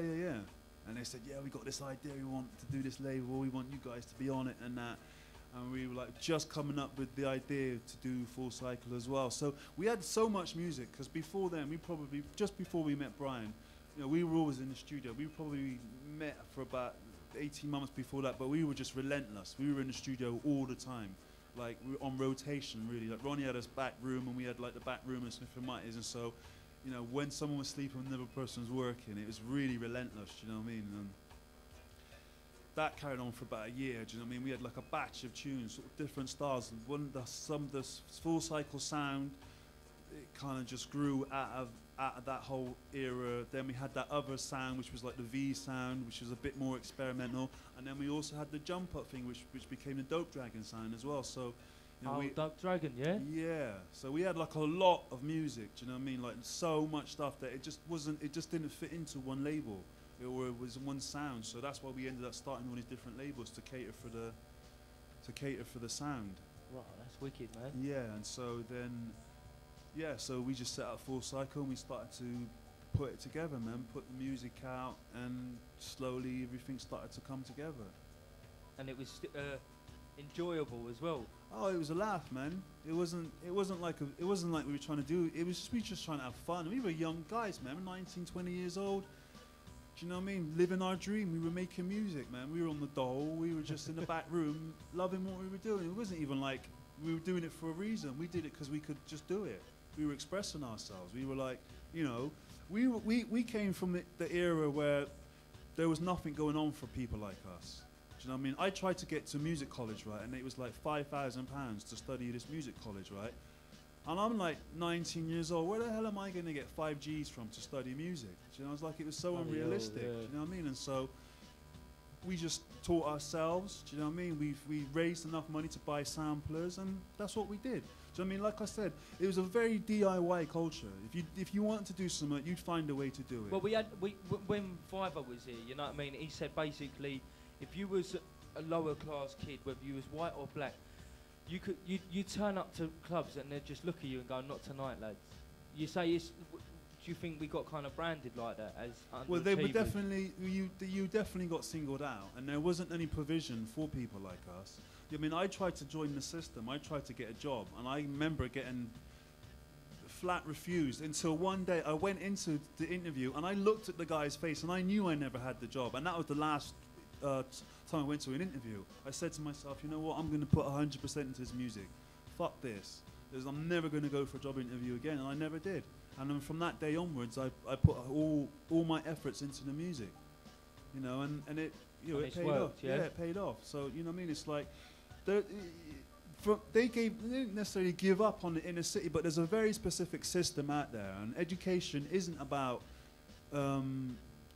And they said, yeah, we got this idea, we want to do this label, we want you guys to be on it and that. And we were like just coming up with the idea to do Full Cycle as well. So we had so much music, because before then, just before we met Brian, you know, we were always in the studio. We probably met for about 18 months before that, but we were just relentless. We were in the studio all the time. Like, we were on rotation, really. Like, Ronnie had his back room, and we had, like, the back room and Smith and Mighty's, and so, you know, when someone was sleeping and another person was working, it was really relentless, do you know what I mean? And that carried on for about a year, do you know what I mean? We had, like, a batch of tunes, sort of different styles. And some of the Full Cycle sound, it kind of just grew out of that whole era. Then we had that other sound, which was like the V sound, which was a bit more experimental, and then we also had the jump up thing, which became the Dope Dragon sound as well. So, you know, Dope Dragon, yeah. Yeah. So we had like a lot of music. Do you know what I mean? Like so much stuff that it just didn't fit into one label, it was one sound. So that's why we ended up starting all these different labels to cater for the sound. Wow, that's wicked, man. Yeah, and so then. Yeah, so we just set up Full Cycle and we started to put it together, man. Put the music out, and slowly everything started to come together. And it was enjoyable as well. Oh, it was a laugh, man. It wasn't like we were trying to do. We were just trying to have fun. We were young guys, man. 19, 20 years old. Do you know what I mean? Living our dream. We were making music, man. We were on the dole. We were just in the back room, loving what we were doing. It wasn't even like we were doing it for a reason. We did it because we could just do it. We were expressing ourselves. We were like, you know, we came from the era where there was nothing going on for people like us. Do you know what I mean? I tried to get to music college, right, and it was like £5,000 to study this music college, right? And I'm like 19 years old. Where the hell am I going to get 5 Gs from to study music? Do you know, it's like it was so unrealistic. Yeah. Do you know what I mean? And so we just taught ourselves. Do you know what I mean? We raised enough money to buy samplers, and that's what we did. Do you know what I mean? Like I said, it was a very DIY culture. If you wanted to do something, you'd find a way to do it. Well, when Fiverr was here, you know what I mean? He said basically, if you was a lower class kid, whether you was white or black, you turn up to clubs and they'd just look at you and go, "Not tonight, lads." You say, do you think we got kind of branded like that as underachievers? Well, they were definitely, you definitely got singled out, and there wasn't any provision for people like us. I mean, I tried to join the system. I tried to get a job, and I remember getting flat refused until one day I went into the interview and I looked at the guy's face and I knew I never had the job. And that was the last time I went to an interview. I said to myself, you know what, I'm going to put 100% into this music. Fuck this. I'm never going to go for a job interview again, and I never did. And then from that day onwards, I put all my efforts into the music. You know, and it, you know, it paid off. Yeah, it paid off. So, you know what I mean? It's like, they didn't necessarily give up on the inner city, but there's a very specific system out there, and education isn't about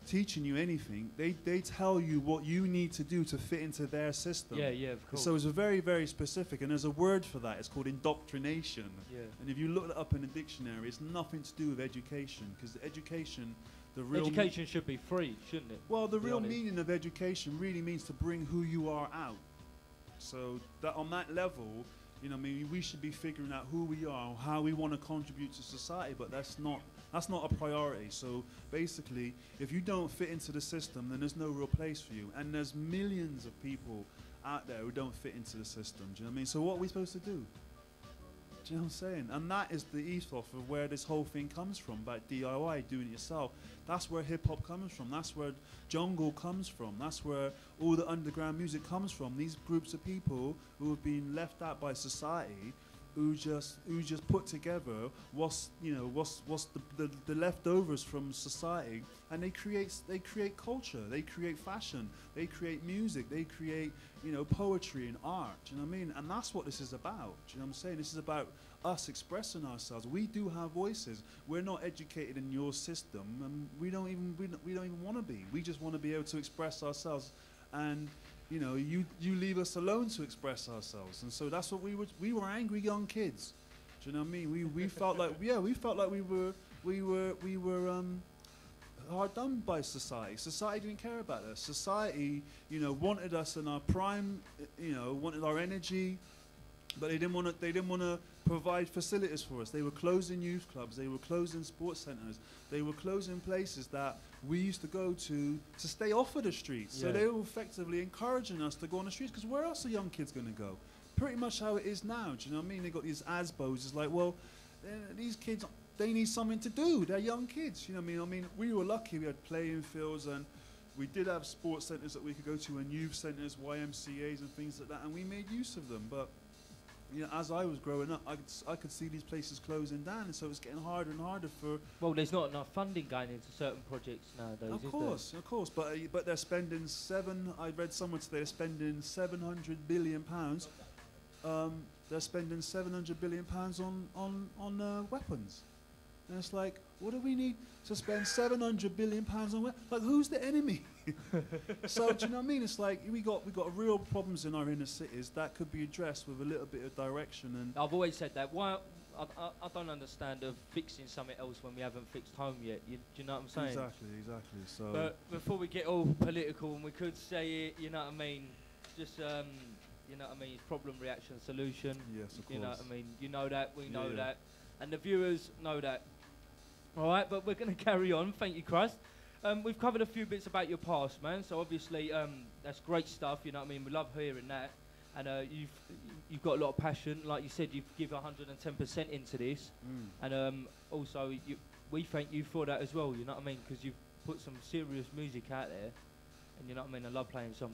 teaching you anything. They tell you what you need to do to fit into their system. Yeah, of course. So it's a very, very specific, and there's a word for that. It's called indoctrination. Yeah. And if you look it up in a dictionary, it's nothing to do with education, because the education, the real education should be free, shouldn't it? Well, the real meaning of education really means to bring who you are out. So that on that level, you know, I mean, we should be figuring out who we are, how we want to contribute to society, but that's not a priority. So basically, if you don't fit into the system, then there's no real place for you. And there's millions of people out there who don't fit into the system. Do you know what I mean? So what are we supposed to do? Do you know what I'm saying? And that is the ethos of where this whole thing comes from, about DIY, doing it yourself. That's where hip-hop comes from. That's where jungle comes from. That's where all the underground music comes from. These groups of people who have been left out by society, who just put together what's the leftovers from society, and they create culture, they create fashion, they create music, they create, you know, poetry and art. Do you know what I mean? And that's what this is about. Do you know what I'm saying? This is about us expressing ourselves. We do have voices. We're not educated in your system, and we don't even want to be. We just want to be able to express ourselves, and you know, you leave us alone to express ourselves. And so that's what we were angry young kids. Do you know what I mean? We felt like we were hard done by society. Society didn't care about us. Society, you know, wanted us in our prime, you know, wanted our energy, but they didn't want to. They didn't want to provide facilities for us. They were closing youth clubs. They were closing sports centres. They were closing places that we used to go to stay off of the streets. Yeah. So they were effectively encouraging us to go on the streets, because where else are young kids going to go? Pretty much how it is now. Do you know what I mean? They got these ASBOs. It's like, well, these kids, they need something to do. They're young kids. You know what I mean? We were lucky. We had playing fields, and we did have sports centres that we could go to, and youth centres, YMCAs and things like that, and we made use of them. But you know, as I was growing up, I could see these places closing down, and so it was getting harder and harder for. Well, there's not enough funding going into certain projects nowadays. Of course, but they're spending I read somewhere today they're spending £700 billion. They're spending £700 billion on weapons, and it's like, what do we need to spend £700 billion on weapons? Like, who's the enemy? So do you know what I mean? It's like we got real problems in our inner cities that could be addressed with a little bit of direction. And I've always said that. Why? I don't understand of fixing something else when we haven't fixed home yet. Do you know what I'm saying? Exactly. So. But before we get all political, and we could say it, you know what I mean? Just you know what I mean? It's problem, reaction, solution. Yes, of course. You know what I mean? You know that, we know Yeah. that, and the viewers know that. All right, but we're going to carry on. Thank you, Krust. We've covered a few bits about your past, man. So obviously, that's great stuff. You know what I mean? We love hearing that, and you've got a lot of passion. Like you said, you give 110% into this, and also we thank you for that as well. You know what I mean? Because you've put some serious music out there. And you know what I mean? I love playing some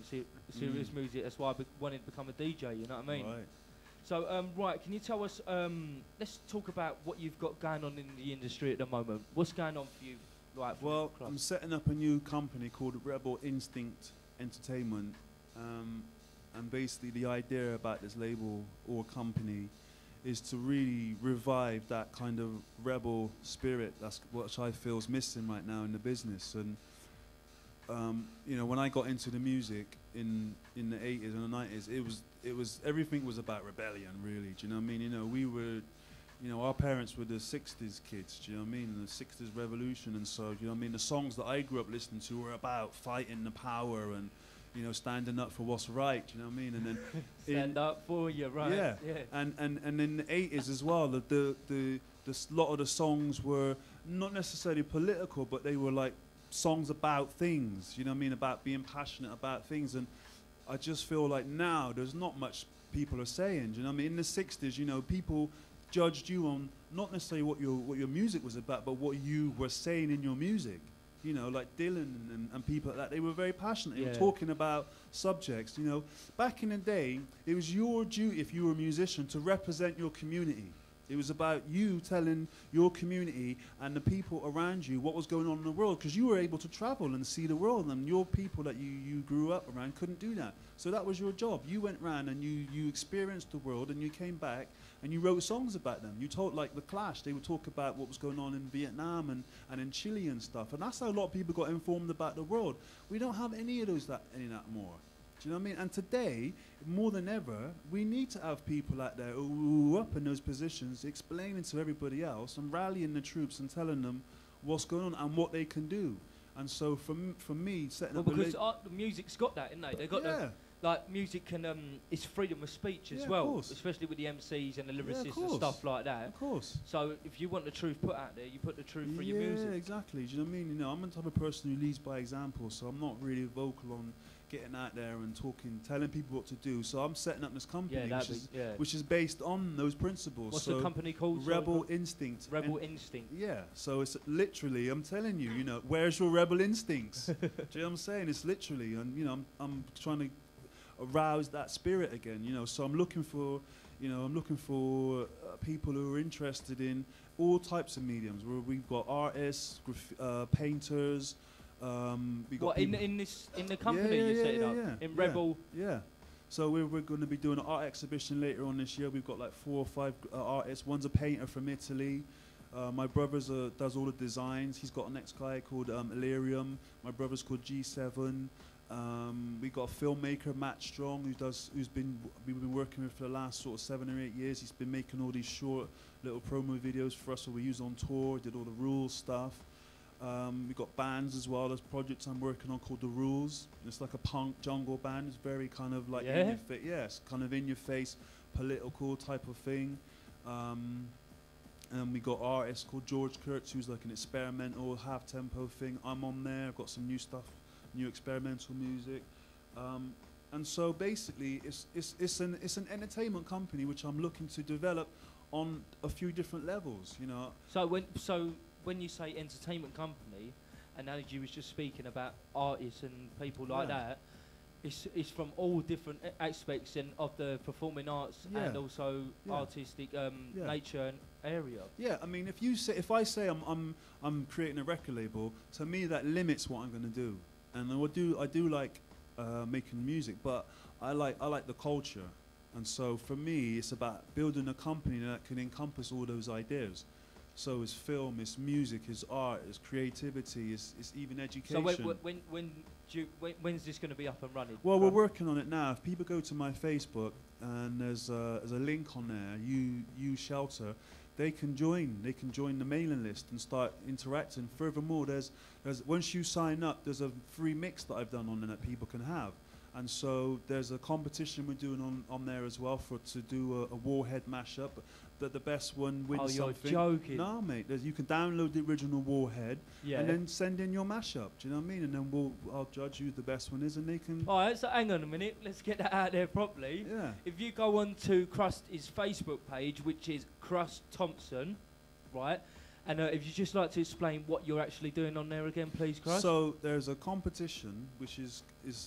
serious music. That's why I wanted to become a DJ. You know what I mean? Right. So, right, can you tell us? Let's talk about what you've got going on in the industry at the moment. What's going on for you? Right. Well, I'm setting up a new company called Rebel Instinct Entertainment, and basically the idea about this label or company is to really revive that kind of rebel spirit. That's what I feel is missing right now in the business. And you know, when I got into the music in the 80s and the 90s, it was everything was about rebellion, really. Do you know what I mean? You know, we were, you know, our parents were the 60s kids. Do you know what I mean? The 60s revolution, and so, you know what I mean? The songs that I grew up listening to were about fighting the power and, you know, standing up for what's right. Do you know what I mean? And then stand up for you, right? Yeah. And in the 80s as well, the lot of the songs were not necessarily political, but they were like songs about things, you know what I mean, about being passionate about things. And I just feel like now there's not much people are saying, do you know what I mean? In the 60s, you know, people judged you on not necessarily what your music was about, but what you were saying in your music. You know, like Dylan and people like that, they were very passionate. They were talking about subjects, you know. Back in the day, it was your duty, if you were a musician, to represent your community. It was about you telling your community and the people around you what was going on in the world, because you were able to travel and see the world, and your people that you grew up around couldn't do that. So that was your job. You went around and you experienced the world, and you came back and you wrote songs about them. You told, like The Clash, they would talk about what was going on in Vietnam and in Chile and stuff. And that's how a lot of people got informed about the world. We don't have any of any of that more. Do you know what I mean? And today, more than ever, we need to have people out there who are up in those positions explaining to everybody else and rallying the troops and telling them what's going on and what they can do. And so for me, setting up because the music's got that, isn't they? They've got like music can it's freedom of speech as well, especially with the MCs and the lyricists and stuff like that. Of course. So if you want the truth put out there, you put the truth through your music. Yeah, exactly. Do you know what I mean? You know, I'm the type of person who leads by example, so I'm not really vocal on getting out there and talking, telling people what to do. So I'm setting up this company, which is based on those principles. What's the company called? Rebel Instinct. Rebel Instinct. Yeah. So it's literally, I'm telling you, you know, where's your rebel instincts? Do you know what I'm saying? It's literally, and you know, I'm trying to arouse that spirit again. You know, so I'm looking for, you know, people who are interested in all types of mediums. Where we've got artists, painters. We got in the company you set it up in Rebel. Yeah. So we're going to be doing an art exhibition later on this year. We've got like 4 or 5 artists. One's a painter from Italy. My brother's does all the designs. He's got a next guy called Illyrium. My brother's called G7. We got a filmmaker, Matt Strong, we've been working with for the last sort of 7 or 8 years. He's been making all these short little promo videos for us that we use on tour. Did all the rules stuff. We got bands as well. There's projects I'm working on called The Rules. It's like a punk jungle band. It's very kind of like in your face. Yeah, it's kind of in your face, political type of thing. And we got artists called George Kurtz, who's like an experimental half-tempo thing. I'm on there. I've got some new stuff, new experimental music. And so basically, it's an entertainment company which I'm looking to develop on a few different levels. You know. So when you say entertainment company, and as you was just speaking about artists and people like that, it's from all different aspects and of the performing arts and also artistic nature and area. Yeah, I mean, if I say I'm creating a record label, to me that limits what I'm going to do. And I do like making music, but I like the culture. And so for me, it's about building a company that can encompass all those ideas. So it's film, it's music, it's art, it's creativity, it's even education. So when's this going to be up and running? Well, we're working on it now. If people go to my Facebook and there's a link on there, you Shelter, they can join the mailing list and start interacting. Furthermore, there's once you sign up, there's a free mix that I've done on there that people can have. And so there's a competition we're doing on there as well to do a Warhead mashup. That the best one wins something. You're joking. No, mate. You can download the original Warhead and then send in your mashup. Do you know what I mean? And then I'll judge who the best one is, and they can. All right, so hang on a minute. Let's get that out there properly. Yeah. If you go on to Krust's Facebook page, which is Krust Thompson, right? And if you'd just like to explain what you're actually doing on there again, please, Krust. So there's a competition which is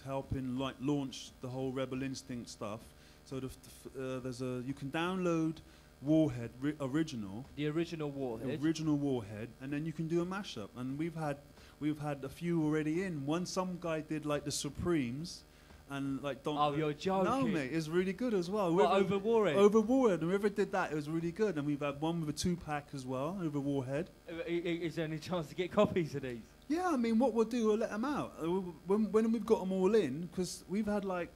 helping like launch the whole Rebel Instinct stuff. So you can download Warhead original. The original Warhead. The original Warhead, and then you can do a mashup. And we've had a few already in. Some guy did like the Supremes, and like don't. Oh, you're joking. No, mate, it's really good as well. What, over Warhead? Over Warhead. Whoever did that, it was really good. And we've had one with a 2-pack as well over Warhead. Is there any chance to get copies of these? Yeah, I mean, what we'll do, we'll let them out when we've got them all in, because we've had like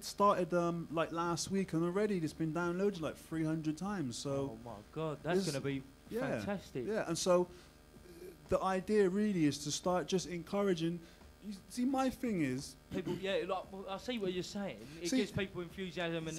started like last week, and already it's been downloaded like 300 times. So oh my God, that's going to be fantastic. Yeah, and so the idea really is to start just encouraging. You see, my thing is people. Yeah, like, I see what you're saying. It gives people enthusiasm and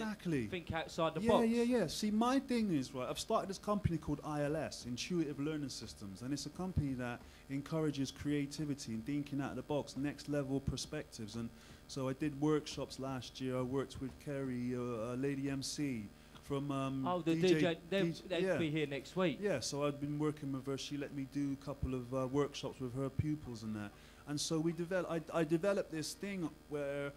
think outside the box. Yeah. See, my thing is I've started this company called ILS, Intuitive Learning Systems, and it's a company that encourages creativity and thinking out of the box, next level perspectives. And so I did workshops last year. I worked with Kerry, a lady MC from the DJ. They'll be here next week. Yeah, so I've been working with her. She let me do a couple of workshops with her pupils and that. And so I developed this thing where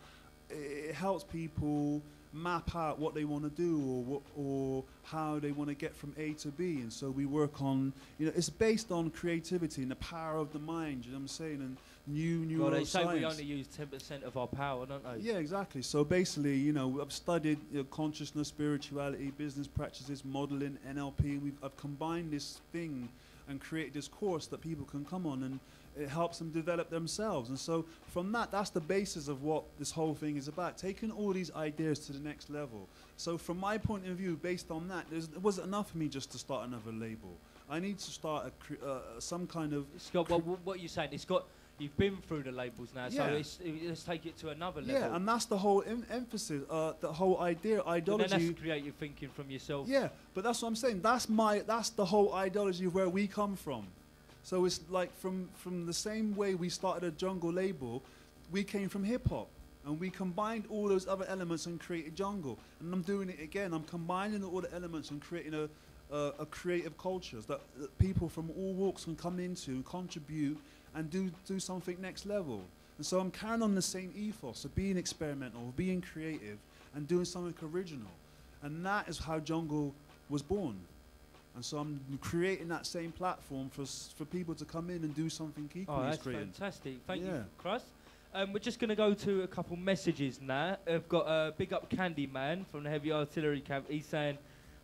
it helps people map out what they want to do or how they want to get from A to B. And so we work on, it's based on creativity and the power of the mind, you know what I'm saying, and new neuroscience. Well, they say we only use 10% of our power, don't they? Yeah, exactly. So basically, I've studied consciousness, spirituality, business practices, modeling, NLP, and I've combined this thing and created this course that people can come on, and it helps them develop themselves. And so from that's the basis of what this whole thing is about, taking all these ideas to the next level. So from my point of view, based on that, it wasn't enough for me just to start another label. I need to start some kind of... Scott, what you're saying, you've been through the labels now, so let's take it to another level. Yeah, and that's the whole emphasis, the whole ideology. But then that's creative thinking from yourself. Yeah, but that's what I'm saying. That's the whole ideology of where we come from. So it's like from the same way we started a jungle label, we came from hip-hop. And we combined all those other elements and created jungle. And I'm doing it again. I'm combining all the elements and creating a creative culture that people from all walks can come into, contribute, and do something next level. And so I'm carrying on the same ethos of being experimental, being creative, and doing something original. And that is how jungle was born. And so I'm creating that same platform for people to come in and do something equally as creative. That's fantastic. Thank you, Krust. We're just going to go to a couple messages now. I've got a big up Candyman from the Heavy Artillery Camp. He's saying,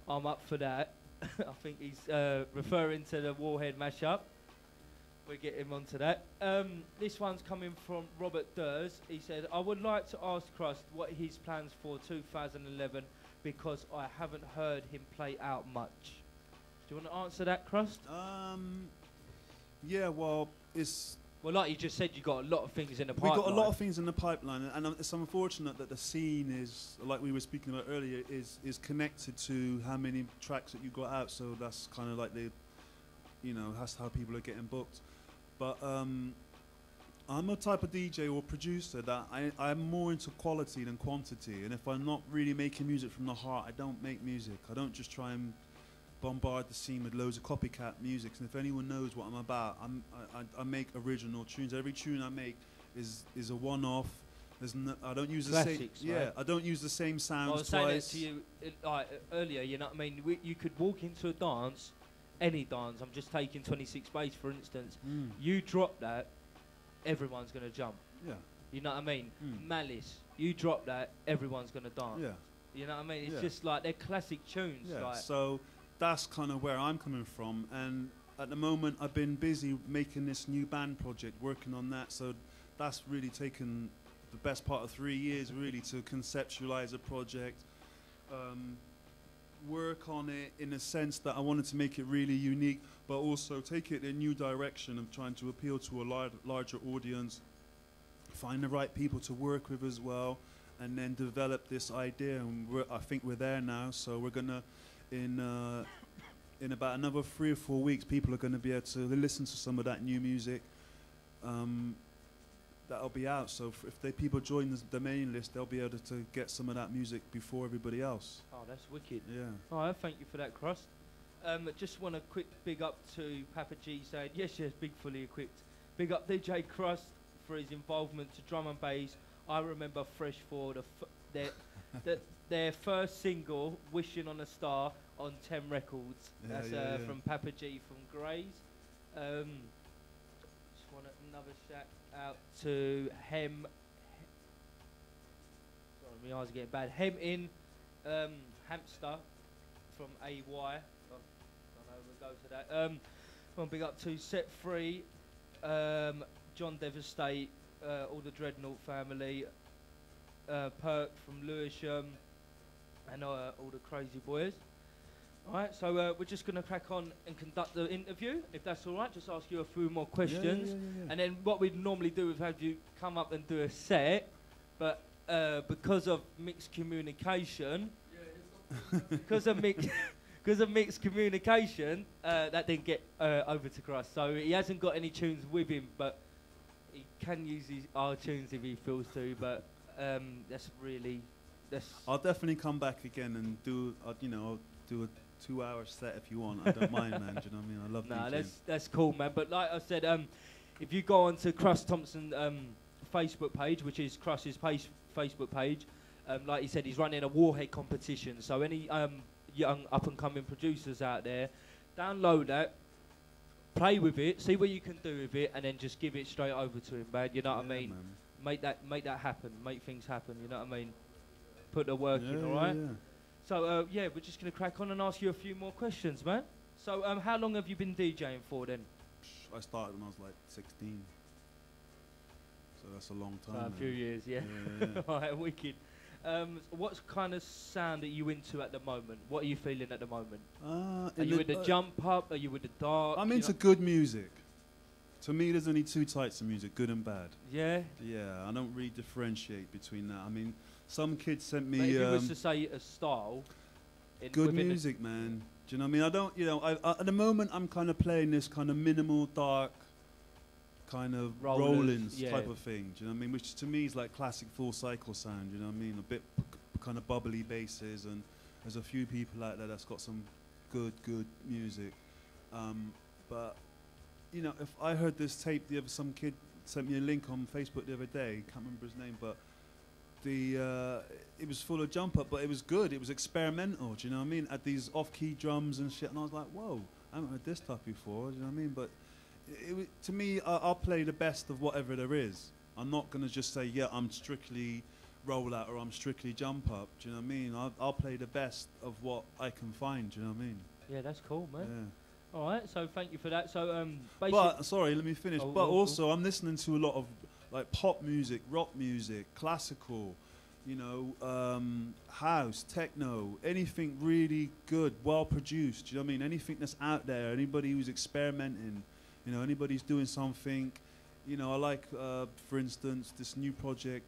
I'm up for that. I think he's referring to the Warhead mashup. We'll get him onto that. This one's coming from Robert Durs. He said, I would like to ask Krust what his plans for 2011 because I haven't heard him play out much. Do you want to answer that, Krust? Yeah, well, it's Well, like you just said, you got a lot of things in the we've pipeline. got a lot of things in the pipeline, and it's unfortunate that the scene is, like we were speaking about earlier, is connected to how many tracks that you got out. So that's kind of like that's how people are getting booked. But I'm a type of DJ or producer that I'm more into quality than quantity. And if I'm not really making music from the heart, I don't make music. I don't just try and bombard the scene with loads of copycat music. And if anyone knows what I'm about, I make original tunes. Every tune I make is a one-off. I don't use the same. Classics, Yeah, right? I don't use the same sounds I was saying twice. that to you earlier. You know what I mean? You could walk into a dance, any dance. I'm just taking 26 bass for instance. You drop that, everyone's gonna jump. Yeah. You know what I mean? Malice. You drop that, everyone's gonna dance. Yeah. You know what I mean? It's Yeah. just like they're classic tunes. Yeah. Like, So that's kind of where I'm coming from, and at the moment I've been busy making this new band project, working on that. So that's really taken the best part of 3 years, really, to conceptualize a project, work on it in a sense that I wanted to make it really unique, but also take it in a new direction of trying to appeal to a larger audience, find the right people to work with as well, and then develop this idea. And I think we're there now. So we're gonna, in about another 3 or 4 weeks, people are going to be able to listen to some of that new music. That'll be out. So if people join the mailing list, they'll be able to get some of that music before everybody else. oh, that's wicked. Yeah. All right, thank you for that, Krust. Just want a quick big up to Papa G saying, yes, big fully equipped. Big up DJ Krust for his involvement to drum and bass. I remember Fresh for their first single, Wishing on a Star, on 10 Records. Yeah, That's from Papa G from Grays. Just want another shout out to Hem. Sorry, my eyes are getting bad. Hem in Hamster from AY. I don't know, we'll go to that. Want to big up to Set Free, John Devastate, all the Dreadnought family, Perk from Lewisham, and all the crazy boys. Alright, so we're just going to crack on and conduct the interview, if that's alright. Just ask you a few more questions. Yeah. And then what we'd normally do is have you come up and do a set, but because of mixed communication, because of mixed communication, that didn't get over to Krust. So he hasn't got any tunes with him, but he can use our tunes if he feels to. But that's. I'll definitely come back again and do. I'll do a 2-hour set if you want. I don't mind, man. Do you know what I mean? I love DJing. That's cool, man. But like I said, if you go onto Krust Thompson Facebook page, which is Krust's Facebook page, like he said, he's running a Warhead competition. So any young up-and-coming producers out there, download that, play with it, see what you can do with it, and then just give it straight over to him, man. You know what I mean? Man. Make that happen. Make things happen. You know what I mean? Put the work in, all right? Yeah. So, we're just going to crack on and ask you a few more questions, man. So, how long have you been DJing for, then? I started when I was like 16. So that's a long time. A few years, yeah. All right, wicked. What kind of sound are you into at the moment? What are you feeling at the moment? Are you with the jump up? Are you with the dark? I'm into good music. To me, there's only 2 types of music, good and bad. Yeah? Yeah, I don't really differentiate between that. I mean, some kids sent me... But if you was to say a style... Good music, man. Do you know what I mean? I don't, I at the moment, I'm kind of playing this kind of minimal, dark, kind of rollins type of thing. Do you know what I mean? Which to me is like classic full cycle sound, you know what I mean? A bit kind of bubbly basses, and there's a few people out there that's got some good music. But, if I heard this tape, some kid sent me a link on Facebook the other day, can't remember his name, but it was full of jump up, but it was good. It was experimental. Do you know what I mean? At these off-key drums and shit, and I was like, whoa, I haven't heard this stuff before. Do you know what I mean? But to me, I'll play the best of whatever there is. I'm not gonna just say, yeah, I'm strictly roll out or I'm strictly jump up. Do you know what I mean? I'll play the best of what I can find. Do you know what I mean? Yeah, that's cool, man. Yeah. All right, so thank you for that. So, but sorry, let me finish. But also, I'm listening to a lot of like pop music, rock music, classical, house, techno, anything really good, well produced. Do you know what I mean? Anything that's out there, anybody who's experimenting You know, anybody's doing something. You know, I like, for instance, this new project,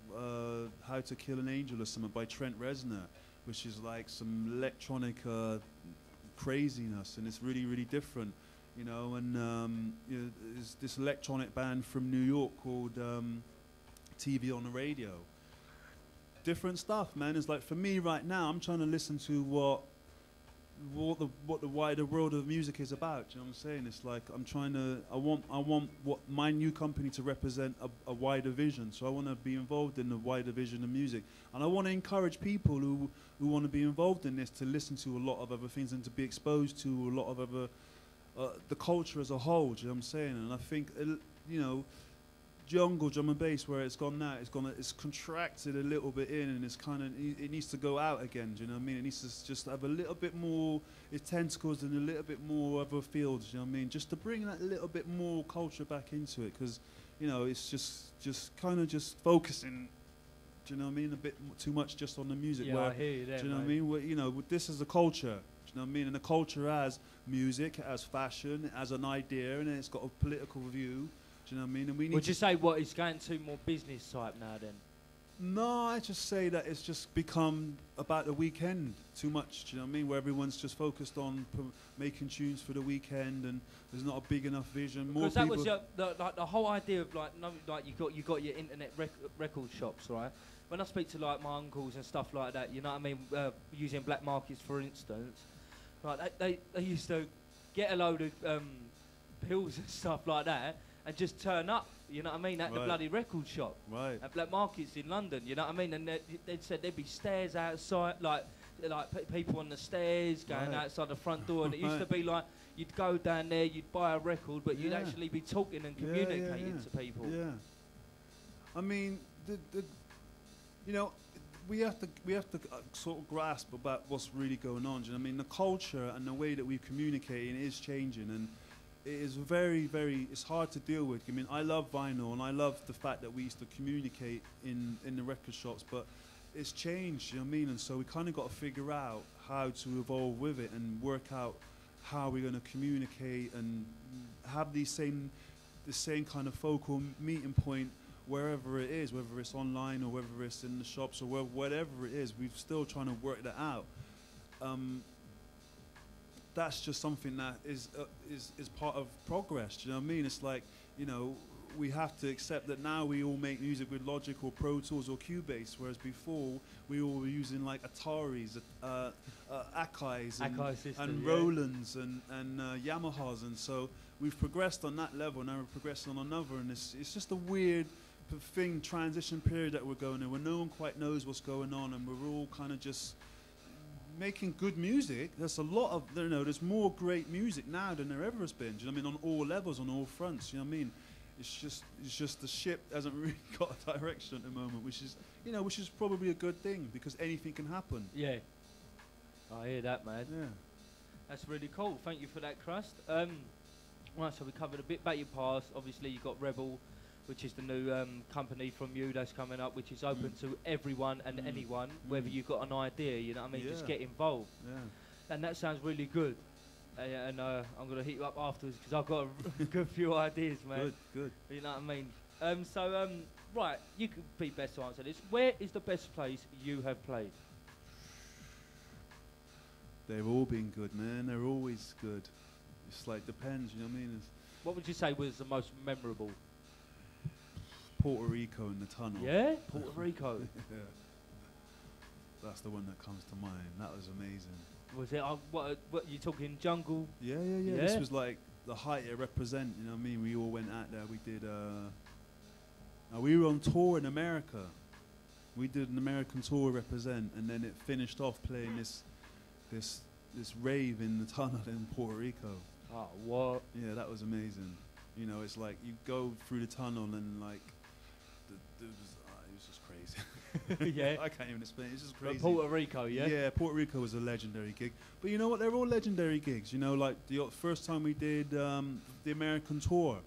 How to Kill an Angel or something by Trent Reznor, which is like some electronic craziness, and it's really, really different. You know, and you know, there's this electronic band from New York called TV on the Radio. Different stuff, man. It's like, for me right now, I'm trying to listen to what the wider world of music is about. You know what I'm saying? It's like I want what my new company to represent a wider vision. So I want to be involved in the wider vision of music, and I want to encourage people who want to be involved in this to listen to a lot of other things and to be exposed to a lot of other the culture as a whole. Do you know what I'm saying? And I think you know, jungle drum and bass, where it's gone now, it's contracted a little bit in, and it's kind of, it needs to go out again. Do you know what I mean? It needs to just have a little bit more, its tentacles and a little bit more of a field. Do you know what I mean? Just to bring that little bit more culture back into it, because you know, it's just kind of just focusing. Do you know what I mean? A bit too much just on the music. Yeah, where, I hear you there, do you know mate. what I mean? Where, you know, this is a culture. Do you know what I mean? And the culture has music, it has fashion, it has an idea, and it's got a political view. Do you know what I mean? And we need. Would you say what is going to more business type now then? No, I just say that it's just become about the weekend too much. Do you know what I mean? Where everyone's just focused on making tunes for the weekend, and there's not a big enough vision. More Because that people. was like the whole idea of like you got your internet record shops, right? When I speak to like my uncles and stuff like that, you know what I mean, using black markets for instance, like they used to get a load of pills and stuff like that and just turn up, you know what I mean, at the Right. bloody record shop, Right. at black markets in London, you know what I mean, and they'd said there'd be stairs outside, like people on the stairs going Right. outside the front door, and it used to be like you'd go down there, you'd buy a record, but you'd Yeah. actually be talking and Yeah, yeah, communicating yeah. to people. Yeah. I mean, you know, we have to sort of grasp about what's really going on. Do you know what I mean? The culture and the way that we communicate is changing, and it is very, very. It's hard to deal with. I mean, I love vinyl, and I love the fact that we used to communicate in the record shops, but it's changed. You know what I mean? And so we kind of got to figure out how to evolve with it and work out how we're going to communicate and have the same kind of focal meeting point wherever it is, whether it's online or whether it's in the shops or whatever it is. We're still trying to work that out. That's just something that is part of progress. Do you know what I mean? It's like, you know, we have to accept that now we all make music with Logic or Pro Tools or Cubase, whereas before we all were using like Ataris, Akai's and yeah. Rolands and Yamahas, and so we've progressed on that level. Now we're progressing on another, and it's just a weird transition period that we're going in, where no one quite knows what's going on, and we're all kind of just making good music. There's a lot of, you know, there's more great music now than there ever has been. Do you know what I mean? On all levels, on all fronts. You know what I mean? It's just the ship hasn't really got a direction at the moment, which is probably a good thing, because anything can happen. Yeah. I hear that, man. Yeah. That's really cool. Thank you for that, Krust. Right, so we covered a bit about your past. Obviously, you got Rebel, which is the new company from you that's coming up, which is open to everyone and anyone, whether you've got an idea, you know what I mean, just Yeah. get involved. Yeah. And that sounds really good. And I'm going to hit you up afterwards, because I've got a good few ideas, man. Good. You know what I mean? Right, you could be best to answer this. Where is the best place you have played? They've all been good, man. They're always good. It's like, depends, you know what I mean? What would you say was the most memorable? Puerto Rico in the tunnel. Yeah? Puerto Rico. Yeah. That's the one that comes to mind. That was amazing. Was it, what you talking jungle? Yeah. Yeah? This was like the height it represent, you know what I mean? We all went out there. We did, we were on tour in America. We did an American tour represent, and then it finished off playing this rave in the tunnel in Puerto Rico. Oh, what? Yeah, that was amazing. You know, it's like you go through the tunnel and like, it was just crazy. Yeah. I can't even explain. It's just crazy. Puerto Rico, yeah? Yeah, Puerto Rico was a legendary gig. But you know what? They're all legendary gigs. You know, like the first time we did the American tour,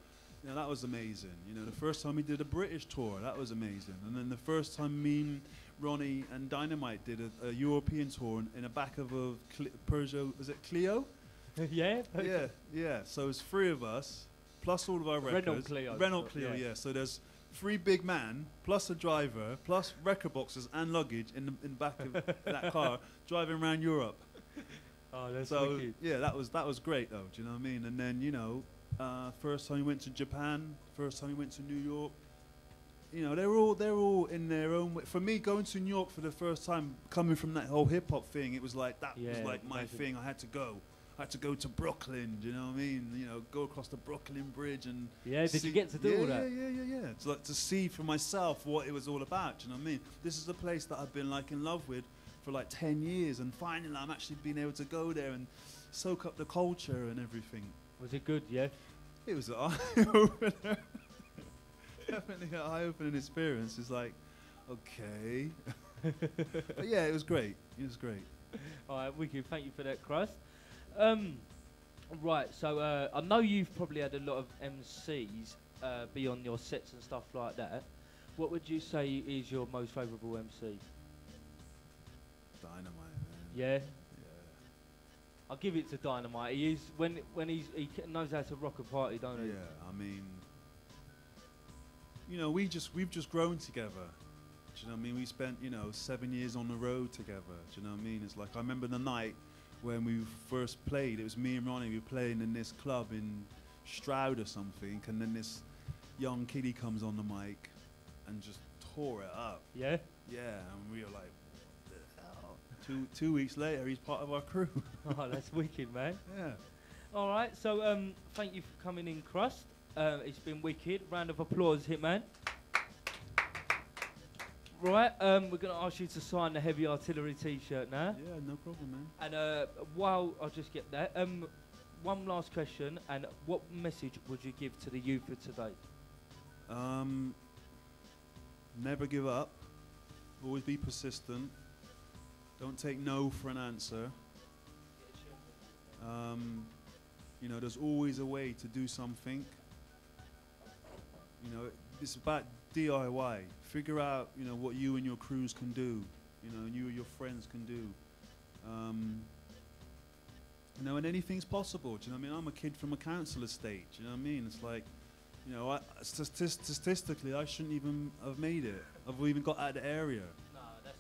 you know, that was amazing. You know, the first time we did a British tour, that was amazing. And then the first time me, Ronnie, and Dynamite did a European tour in the back of a Peugeot, was it Clio? Yeah? Yeah. So it's three of us plus all of our records. Renault Clio, yeah. So there's 3 big man, plus a driver, plus record boxes and luggage in the back of that car, driving around Europe. Oh, that's so wicked. yeah, that was great though. Do you know what I mean? And then, you know, first time we went to Japan, first time we went to New York. You know, they're all in their own way. For me, going to New York for the first time, coming from that whole hip hop thing, it was like that was like my thing. I had to go. I had to go to Brooklyn. Do you know what I mean? You know, go across the Brooklyn Bridge and did you get to do all that? Yeah. It's like to see for myself what it was all about. Do you know what I mean? This is a place that I've been like in love with for like 10 years, and finally I'm actually being able to go there and soak up the culture and everything. Was it good? Yeah. It was an eye-opener. Definitely an eye-opening experience. It's like, okay. But yeah, it was great. It was great. All right, wicked. Thank you for that, Krust. Right, so I know you've probably had a lot of MCs be on your sets and stuff like that. What would you say is your most favourable MC? Dynamite, man. Yeah? I'll give it to Dynamite. He is when he knows how to rock a party, don't he? Yeah, I mean, you know, we've just grown together. Do you know what I mean? We spent, you know, 7 years on the road together. Do you know what I mean? It's like I remember the night when we first played. It was me and Ronnie. We were playing in this club in Stroud or something, and then this young kiddie comes on the mic and just tore it up. Yeah. Yeah, and we were like, what the hell? Two weeks later, he's part of our crew. Oh, that's wicked, man. Yeah. All right, so thank you for coming in, Krust. It's been wicked. Round of applause, Hitman. Right, we're going to ask you to sign the Heavy Artillery T-shirt now. Yeah, no problem, man. And while I'll just get that, one last question, and what message would you give to the youth of today? Never give up. Always be persistent. Don't take no for an answer. You know, there's always a way to do something. You know, it's about DIY. Figure out, you know, what you and your crews can do. You know, and you and your friends can do. You know, and anything's possible. Do you know what I mean? I'm a kid from a council estate. Do you know what I mean? It's like, you know, statistically, I shouldn't even have made it. I've even got out of the area. No, that's...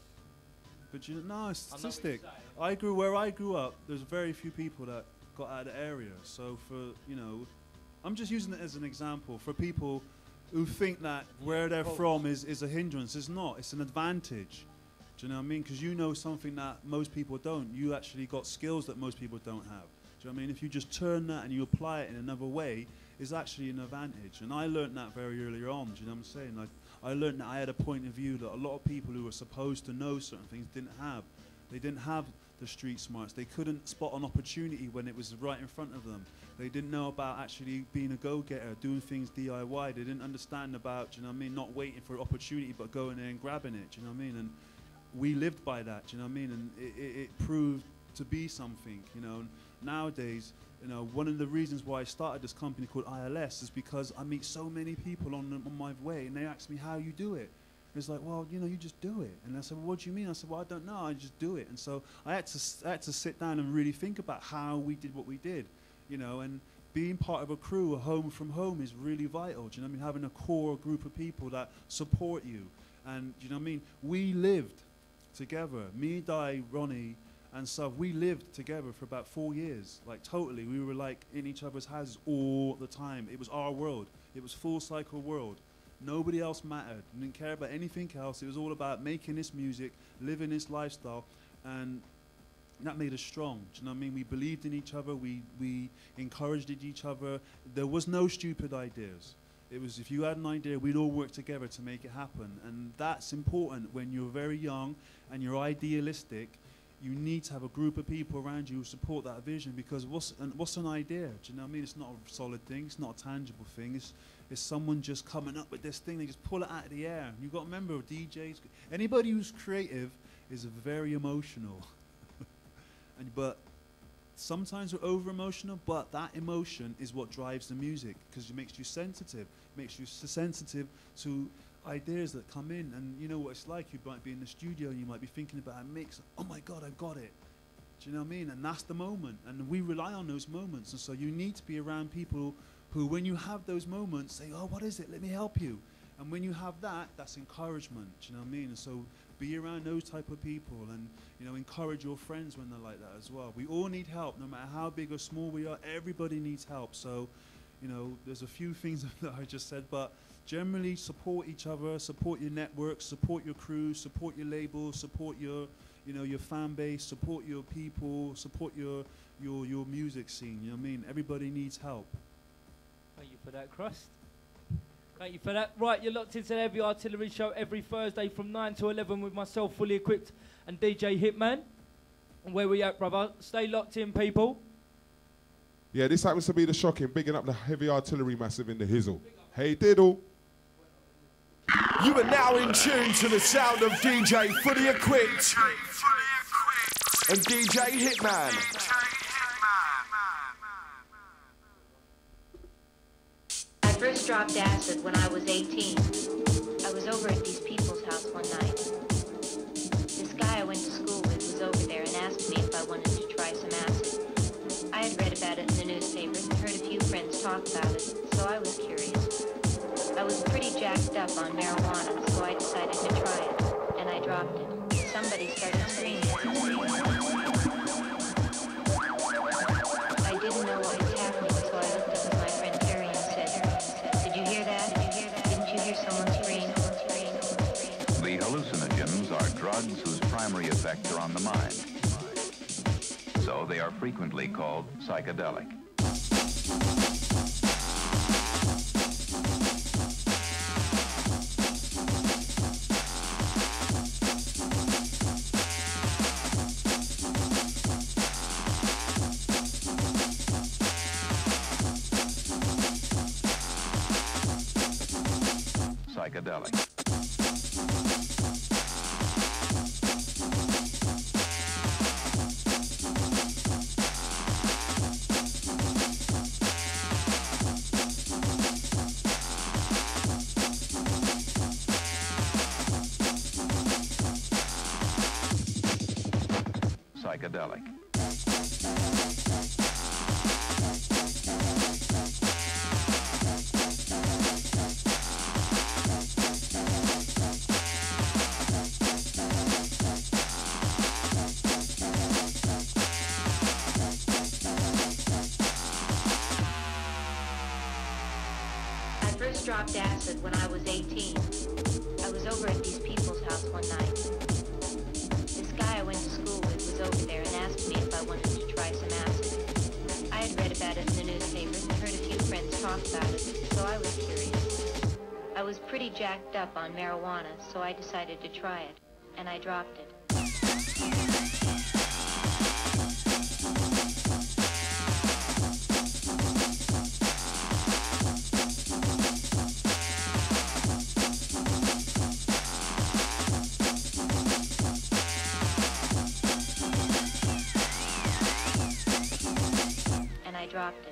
But you know, no, statistic. Where I grew up, there's very few people that got out of the area. So for, you know, I'm just using it as an example for people who think that where they're from is a hindrance. It's not. It's an advantage. Do you know what I mean? Because you know something that most people don't. You actually got skills that most people don't have. Do you know what I mean? If you just turn that and you apply it in another way, it's actually an advantage. And I learned that very early on. Do you know what I'm saying? Like, I learned that I had a point of view that a lot of people who were supposed to know certain things didn't have. They didn't have the street smarts. They couldn't spot an opportunity when it was right in front of them. They didn't know about actually being a go-getter, doing things DIY. They didn't understand about, do you know what I mean, not waiting for an opportunity but going there and grabbing it. Do you know what I mean? And we lived by that. Do you know what I mean? And it proved to be something. You know, nowadays, you know, one of the reasons why I started this company called ILS is because I meet so many people on my way, and they ask me how you do it. It's like, well, you know, you just do it. And I said, well, what do you mean? I said, well, I don't know. I just do it. And so I had to sit down and really think about how we did what we did, you know. And being part of a crew, a home from home, is really vital. Do you know what I mean? Having a core group of people that support you. And do you know what I mean? We lived together. Me, Di, Ronnie, and so we lived together for about 4 years. Like, totally. We were like in each other's houses all the time. It was our world. It was full cycle world. Nobody else mattered. We didn't care about anything else. It was all about making this music, living this lifestyle, and that made us strong. Do you know what I mean? We believed in each other. We encouraged each other. There was no stupid ideas. It was, if you had an idea, we'd all work together to make it happen. And that's important when you're very young and you're idealistic. You need to have a group of people around you who support that vision, because what's an idea? Do you know what I mean? It's not a solid thing. It's not a tangible thing. It's someone just coming up with this thing. They just pull it out of the air. You've got to remember, DJs, anybody who's creative is very emotional. But sometimes we're over emotional, but that emotion is what drives the music, because it makes you sensitive. It makes you sensitive to ideas that come in. And you know what it's like. You might be in the studio and you might be thinking about a mix. Oh my God, I've got it. Do you know what I mean? And that's the moment. And we rely on those moments. And so you need to be around people who, when you have those moments, say, oh, what is it? Let me help you. And when you have that, that's encouragement. Do you know what I mean? And so be around those type of people, and encourage your friends when they're like that as well. We all need help, no matter how big or small we are. Everybody needs help. So, there's a few things that I just said, but generally support each other, support your network, support your crew, support your label, support your your fan base, support your people, support your music scene. You know what I mean? Everybody needs help. Thank you for that, Krust. Thank you for that. Right, you're locked into the Heavy Artillery Show every Thursday from 9 to 11 with myself, Fully Equipped, and DJ HITMAN. And where we at, brother? Stay locked in, people. Yeah, this happens to be the Shocking, bigging up the Heavy Artillery Massive in the Hizzle. Hey, diddle. You are now in tune to the sound of DJ Fully Equipped and DJ HITMAN. I first dropped acid when I was 18. I was over at these people's house one night. This guy I went to school with was over there and asked me if I wanted to try some acid. I had read about it in the newspapers and heard a few friends talk about it, so I was curious. I was pretty jacked up on marijuana, so I decided to try it, and I dropped it. Somebody started screaming. I didn't know what was happening, so I looked up at my friend Terry and said, "Did you hear that? Didn't you hear someone scream?" The hallucinogens are drugs whose primary effects are on the mind. So they are frequently called psychedelic. Psychedelic. Psychedelic. Dropped acid when I was 18. I was over at these people's house one night. This guy I went to school with was over there and asked me if I wanted to try some acid. I had read about it in the newspapers and heard a few friends talk about it, so I was curious. I was pretty jacked up on marijuana, so I decided to try it, and I dropped it. Dropped it.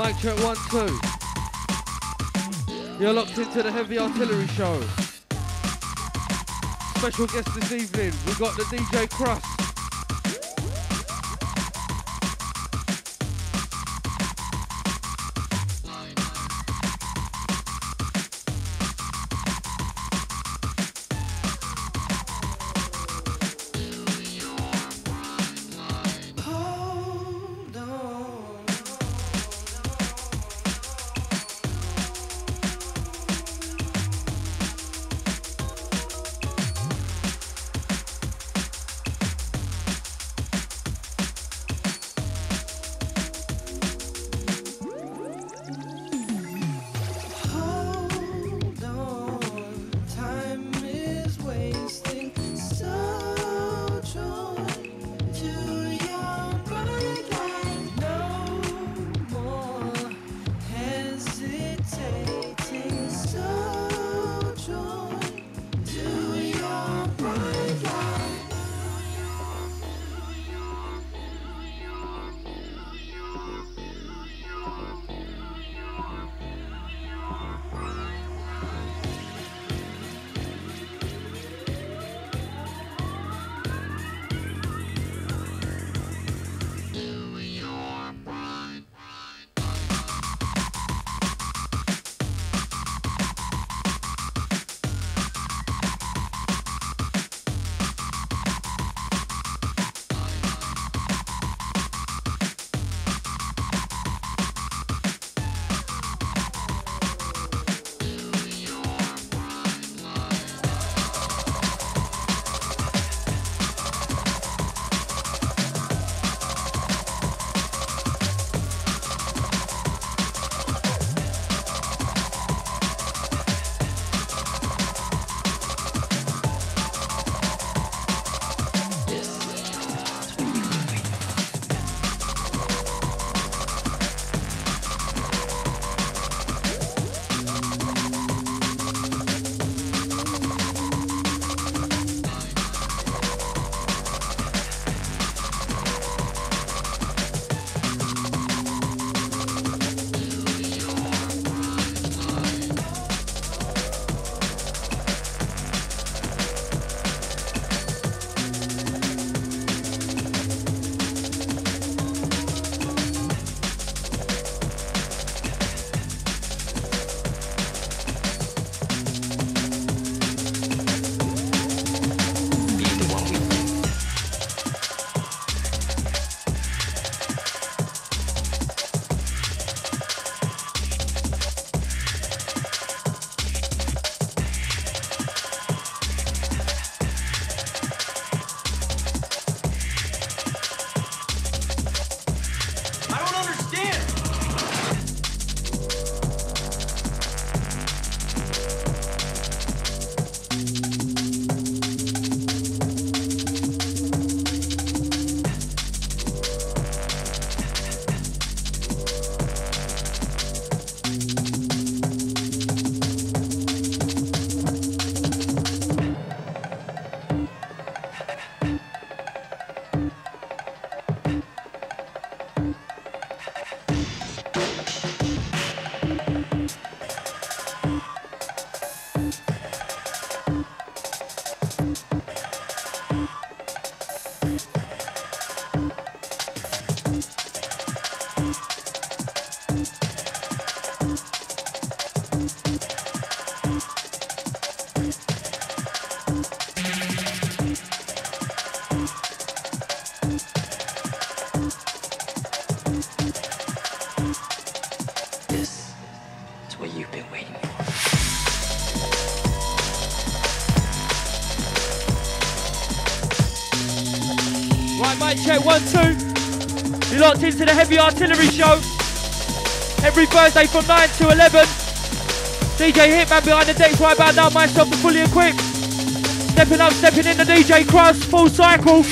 Mic check 1, 2. You're locked into the Heavy Artillery Show. Special guest this evening, we got the DJ Krust. Mic check 1, 2. You're locked into the Heavy Artillery Show. Every Thursday from 9 to 11. DJ Hitman behind the decks right about now, myself the fully equipped. Stepping up, stepping in the DJ Krust, full cycle.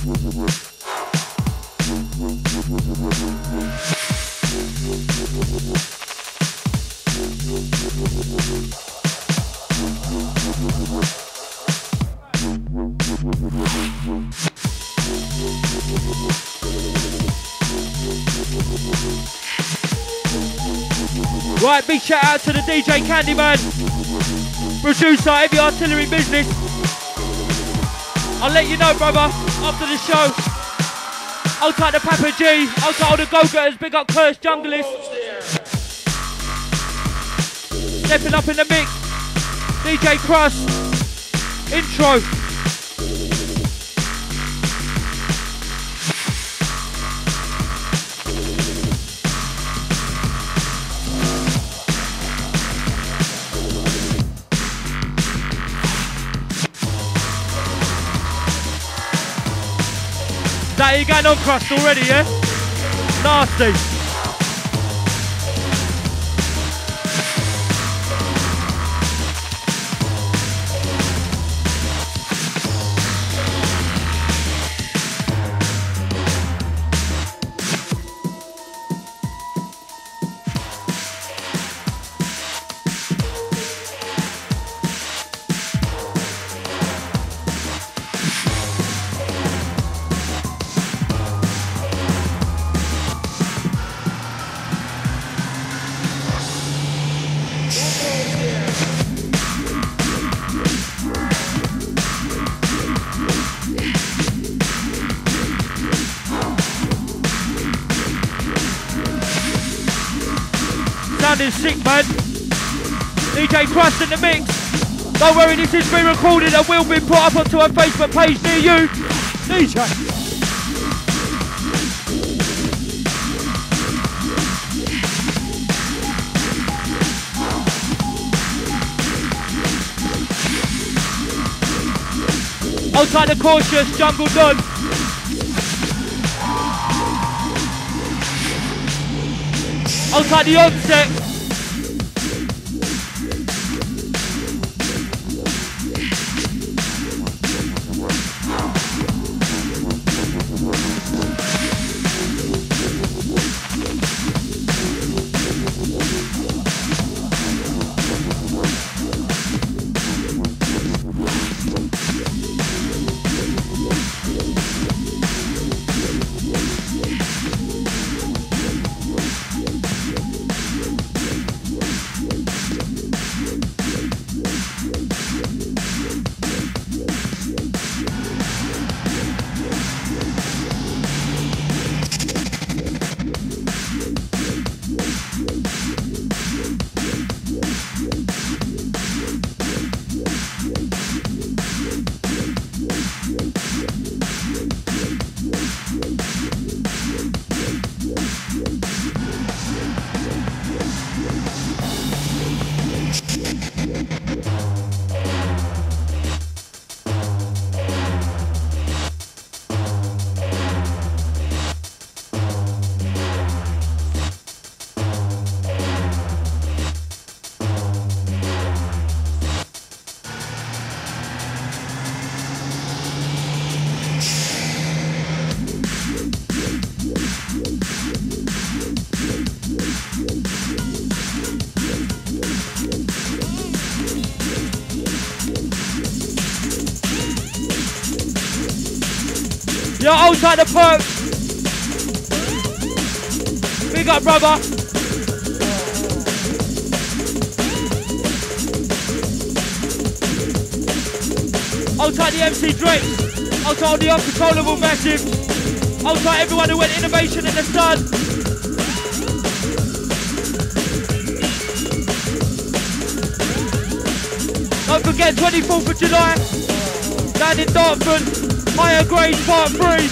Right, big shout out to the DJ Candyman, producer, Heavy Artillery Business. I'll let you know, brother, after the show. I'll take the Papa G, I'll take all the go-getters, big up Cursed Junglist. Stepping up in the mix, DJ Krust, intro. That you going on, Krust, already, yeah? Nasty. Sounding sick, man. DJ Krust in the mix. Don't worry, this is being recorded and will be put up onto a Facebook page near you. DJ. Outside the cautious, Jungle Don. Outside the onset. Yo, outside the perk. Big up, brother. Outside the MC Drakes. Outside the Uncontrollable Massive. Outside everyone who went innovation in the sun. Don't forget 24th of July. Down in Dartford. Higher Grade Part 3.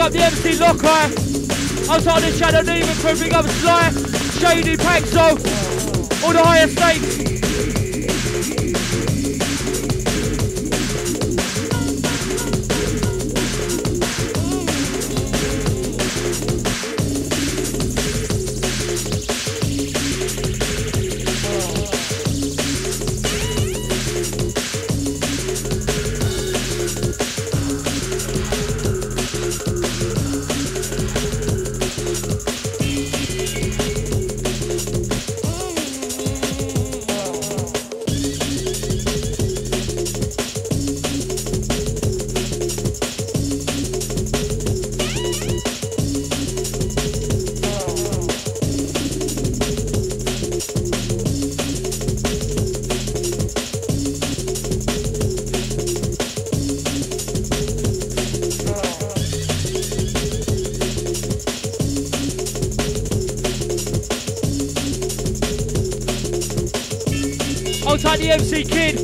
up the MC Lockeye. Outside the Shadow Demon crew, big up Sly, Shady Paxo, all the higher stakes. Outside the MC Kid.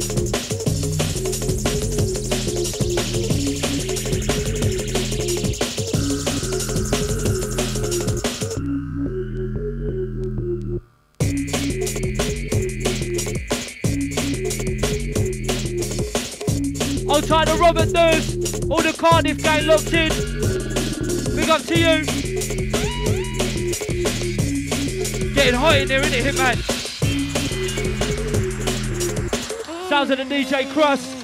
Outside the Robert Nurse, all the Cardiff gang locked in. Big up to you. Getting hot in there, isn't it, Hitman? Sounds of the D.J Krust.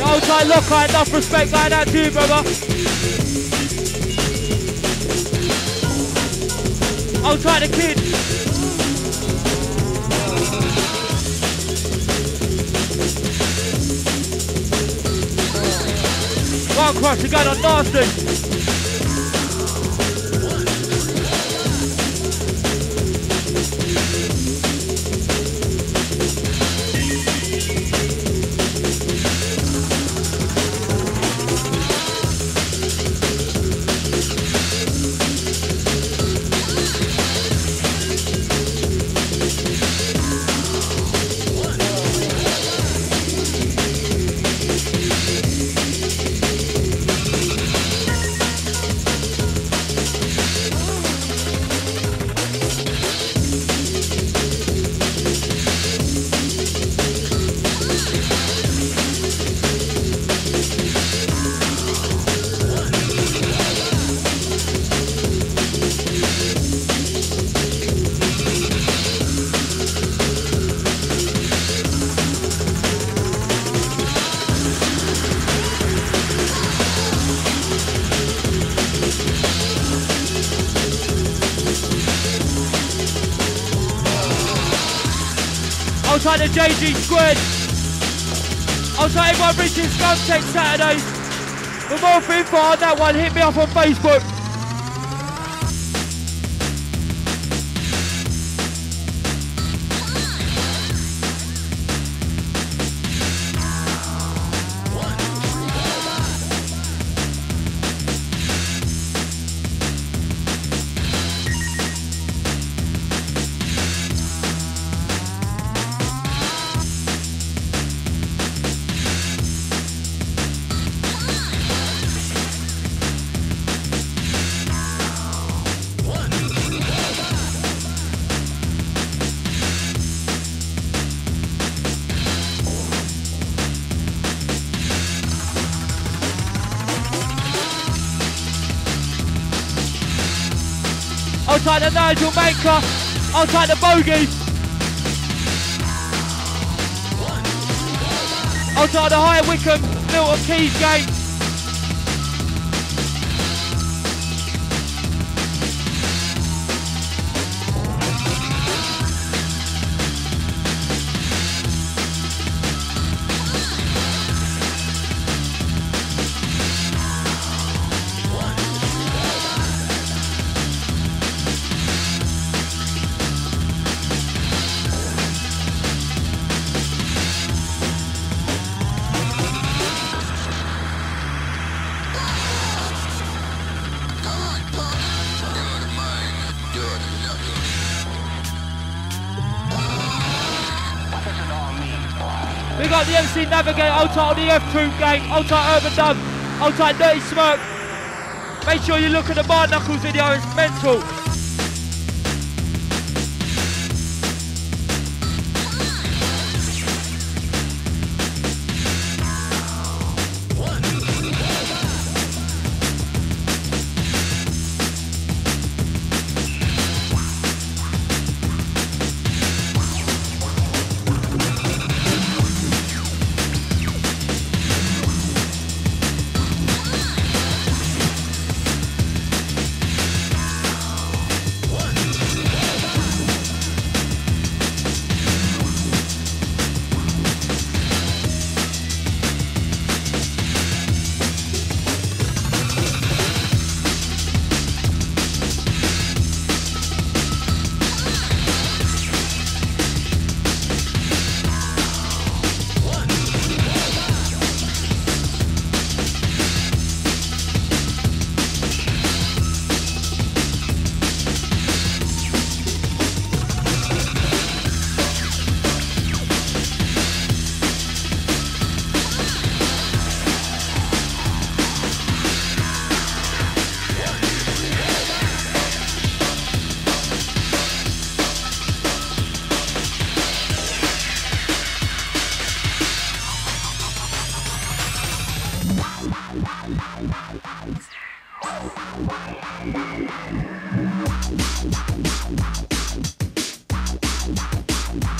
Outside Lockhart, enough respect like that too, brother. Outside the Kid. One cross, the gun on nasty. Outside the JG Squared. Outside everyone reaching Skunk Tech Saturday. For more info on that one, hit me up on Facebook. Outside the Nigel Manker, outside the Bogey. Outside the High Wycombe, Milton Keynes Gate. up the MC Navigator, hold tight on the F Troop gang, hold tight Urban Dub, hold tight Dirty Smirk. Make sure you look at the Bar Knuckles video, it's mental.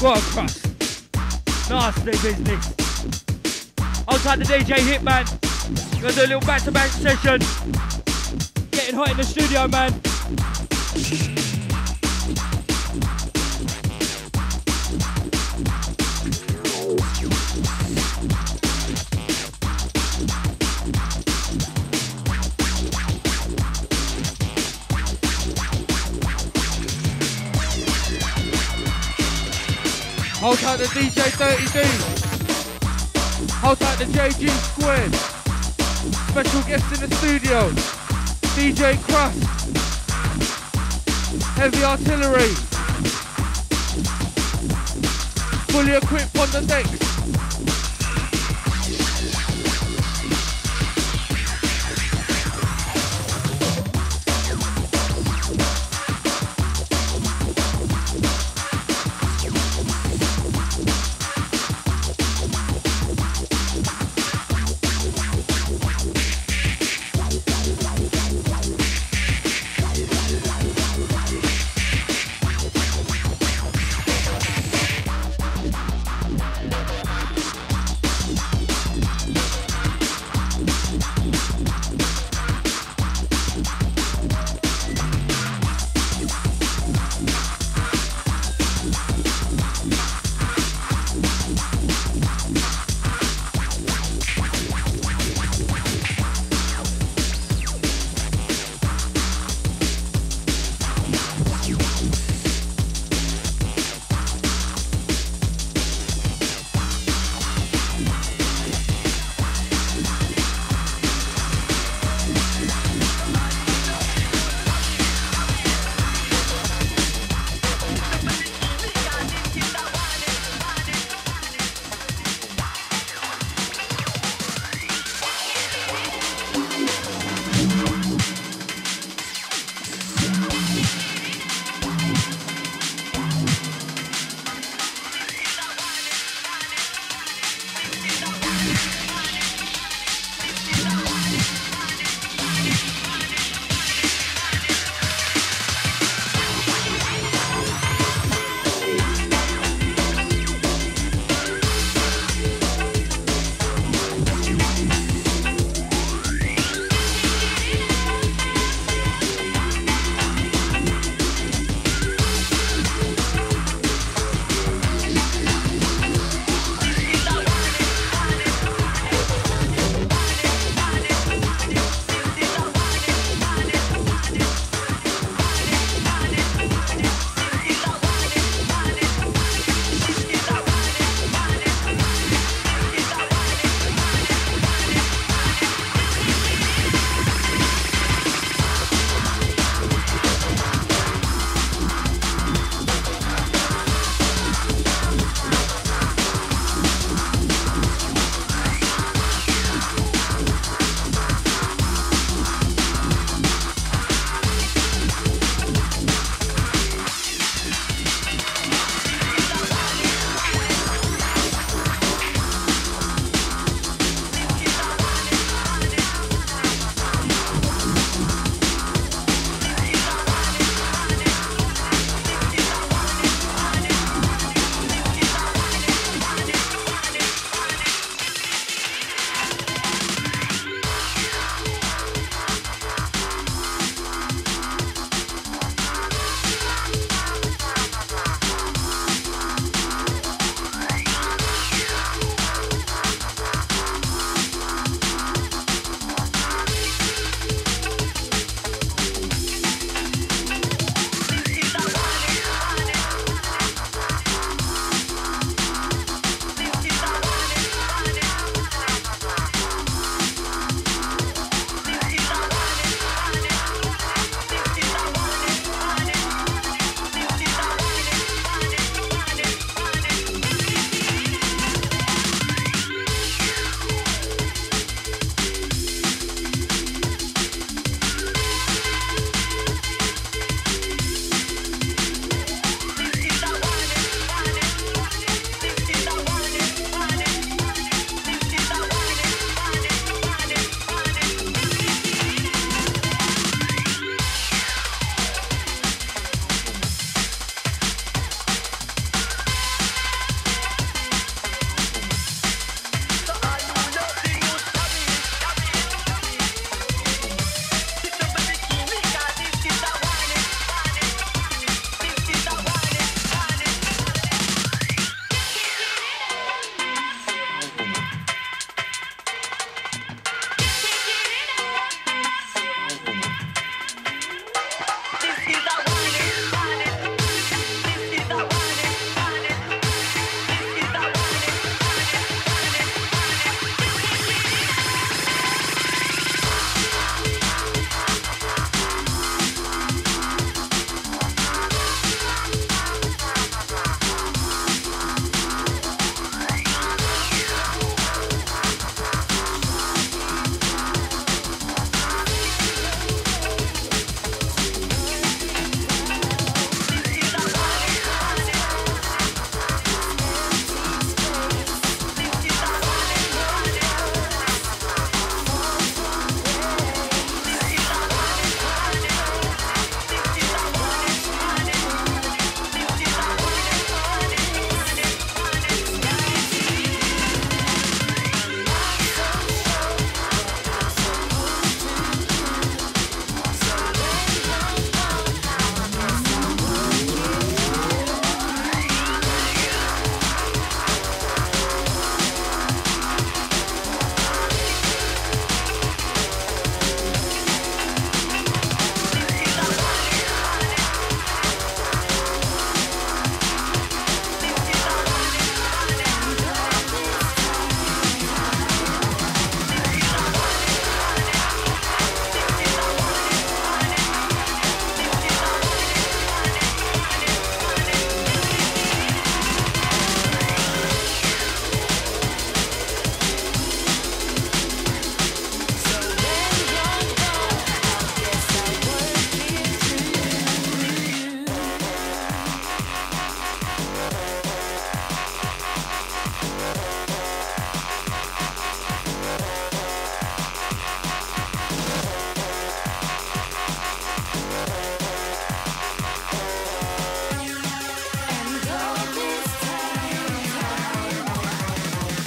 What a Krust. Nasty business. Outside the DJ HITMAN. Gonna do a little back-to-back session. Getting hot in the studio, man. Hold tight the DJ 30D. Hold tight the JG Squared. Special guest in the studio. DJ Krust. Heavy artillery. Fully equipped on the deck.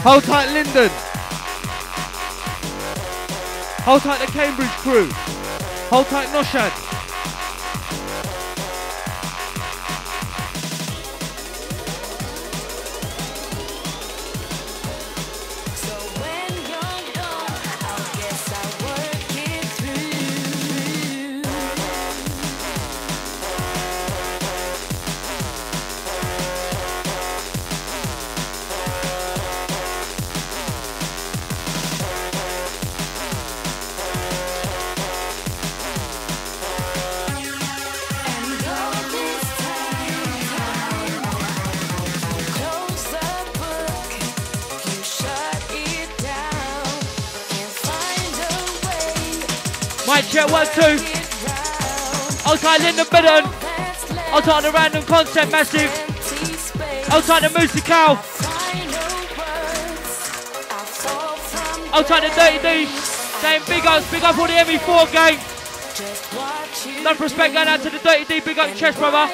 Hold tight, Lyndon. Hold tight, the Cambridge crew. Hold tight, Noshad. Mic check, 1, 2. Outside Lyndon Bidden. Outside the Random Concept, massive. Outside the Musical. Outside the Dirty D. Saying big up all the ME4 gang. Enough respect going out to the Dirty D, big up chest, brother.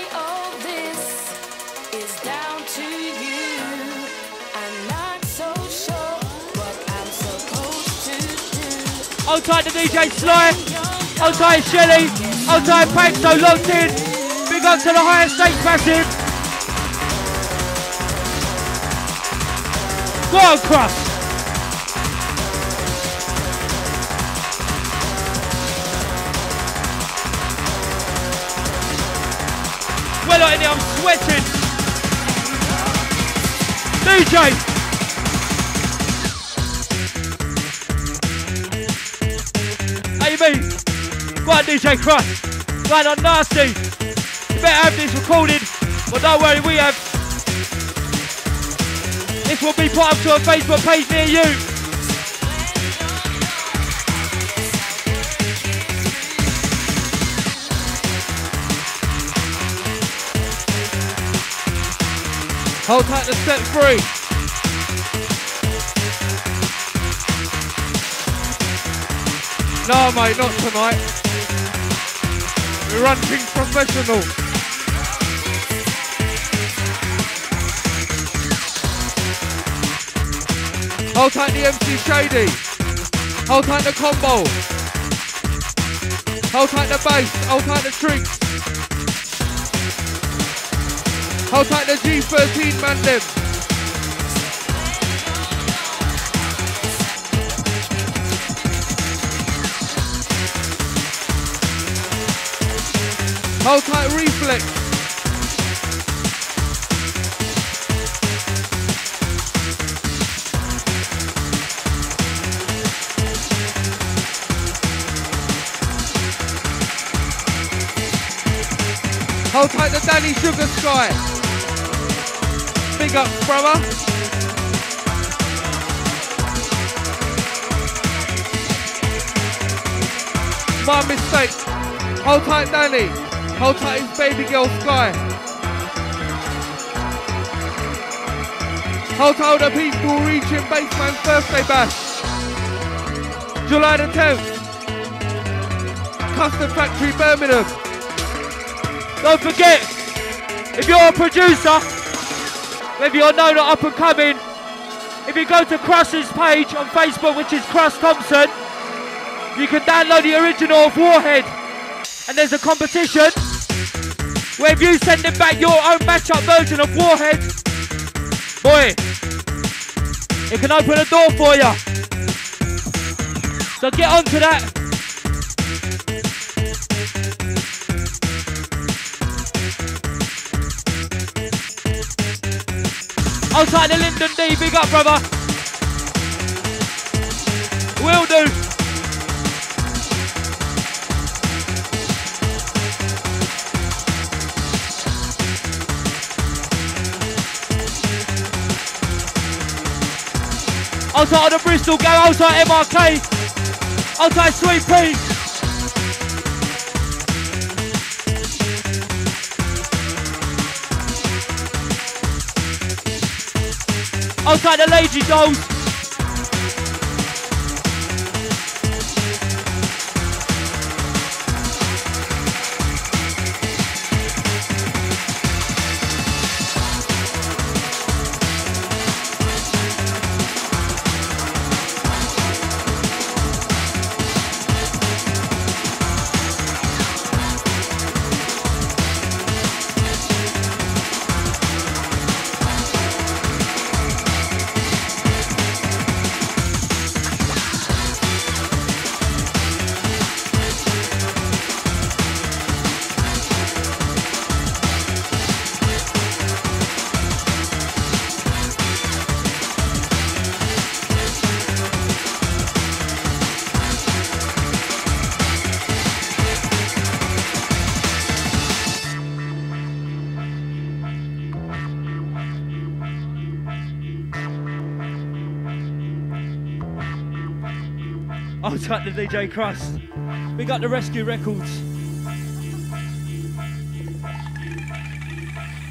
Outside the DJ Sly, outside Shelly, outside Paxo locked in. Big up to the higher stakes massive. Go on, Krust. Well out in there, I'm sweating. DJ. Go on, DJ Krust. Going on nasty. You better have this recorded, but don't worry, we have. This will be put up to a Facebook page near you. Hold tight to step 3. No, mate, not tonight. We run things professional. Hold tight the MC Shady. Hold tight the combo. Hold tight the bass. Hold tight the tricks. Hold tight the G13 man them. Hold tight reflex. Hold tight the Danny Sugar Sky. Big up, brother. My mistake. Hold tight, Danny. Hold tight his baby girl Sky. Hold tight the people reaching Baseman's birthday bash. July the 10th. Custom Factory Birmingham. Don't forget, if you're a producer, whether you're known or up and coming, if you go to Krust's page on Facebook, which is Krust Thompson, you can download the original of Warhead. And there's a competition where if you send in back your own matchup version of Warhead, boy, it can open a door for you. So get on to that. Outside the Lyndon D, big up, brother. Will do. Outside the Bristol gang, outside MRK, outside Sweet Pea. Outside the Lazy Dolls. I'll type the DJ Krust. We got the Rescue Records.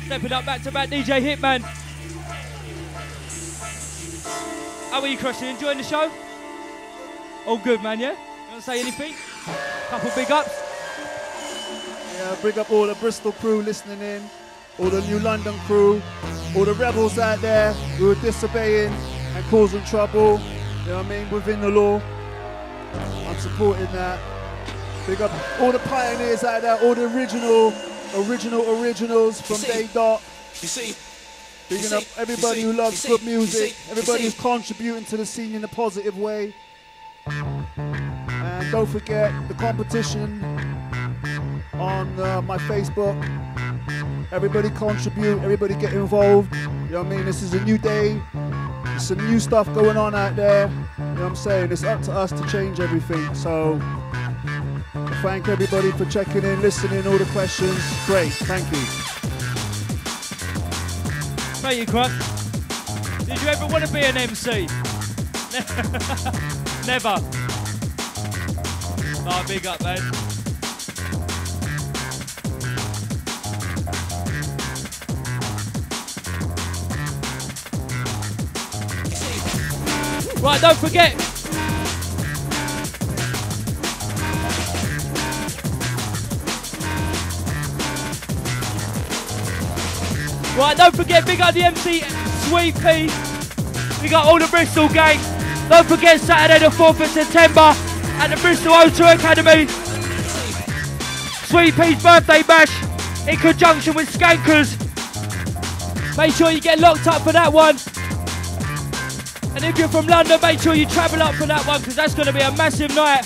Stepping up back to back, DJ HITMAN. How are you, Krust? You enjoying the show? All good, man, yeah? You want to say anything? Couple big ups? Yeah, big up all the Bristol crew listening in, all the New London crew, all the rebels out there who are disobeying and causing trouble, you know what I mean, within the law. I'm supporting that. Big up all the pioneers out there, all the originals from day dot. You see, bigging up everybody who loves good music, everybody who's contributing to the scene in a positive way. And don't forget the competition on my Facebook. Everybody contribute, everybody get involved. You know what I mean? This is a new day. There's some new stuff going on out there. You know what I'm saying? It's up to us to change everything. So thank everybody for checking in, listening, all the questions. Great, thank you. Thank you, Krust. Did you ever want to be an MC? Never. Oh, big up, man. Right, don't forget. Right, don't forget, big up the MC Sweet Pea. We got all the Bristol gang. Don't forget Saturday the 4th of September at the Bristol O2 Academy. Sweet Pea's birthday bash in conjunction with Skankers. Make sure you get locked up for that one. And if you're from London, make sure you travel up for that one because that's going to be a massive night.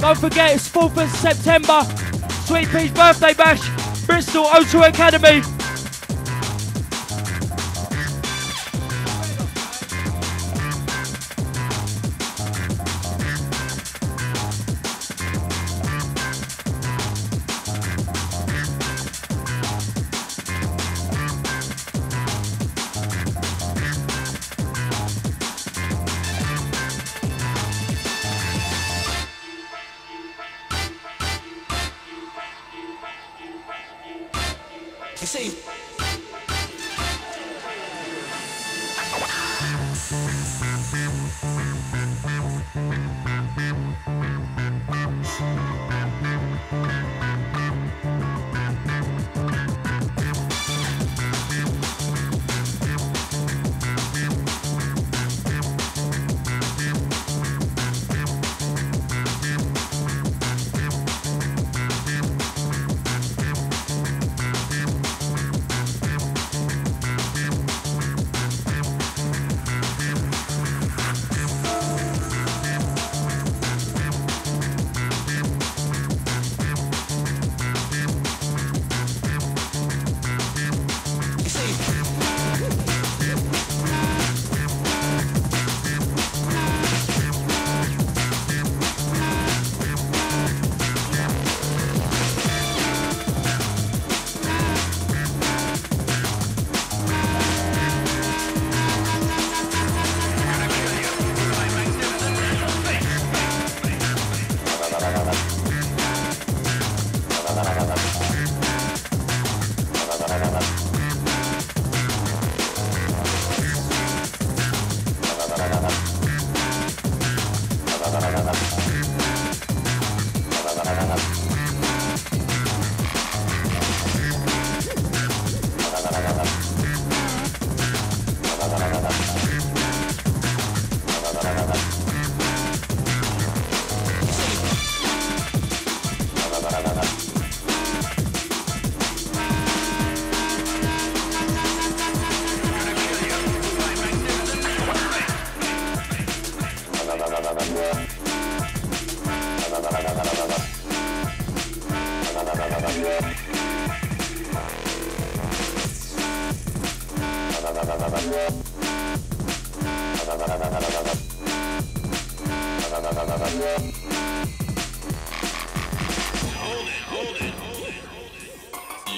Don't forget, it's 4th of September. Sweet Pea's birthday bash, Bristol O2 Academy. You see,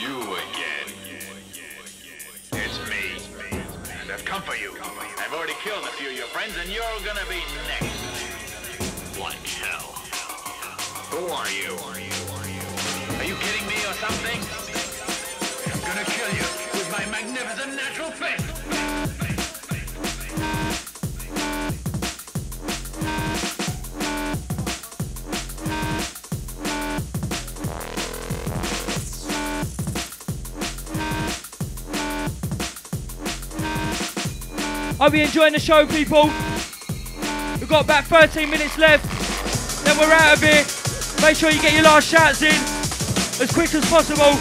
You again. It's me. And I've come for you. I've already killed a few of your friends, and you're gonna be next. Lunch. are you? Are you kidding me or something? I'm gonna kill you with my magnificent natural fist. Hope you're enjoying the show, people. We've got about 13 minutes left, then we're out of here. Make sure you get your last shouts in as quick as possible.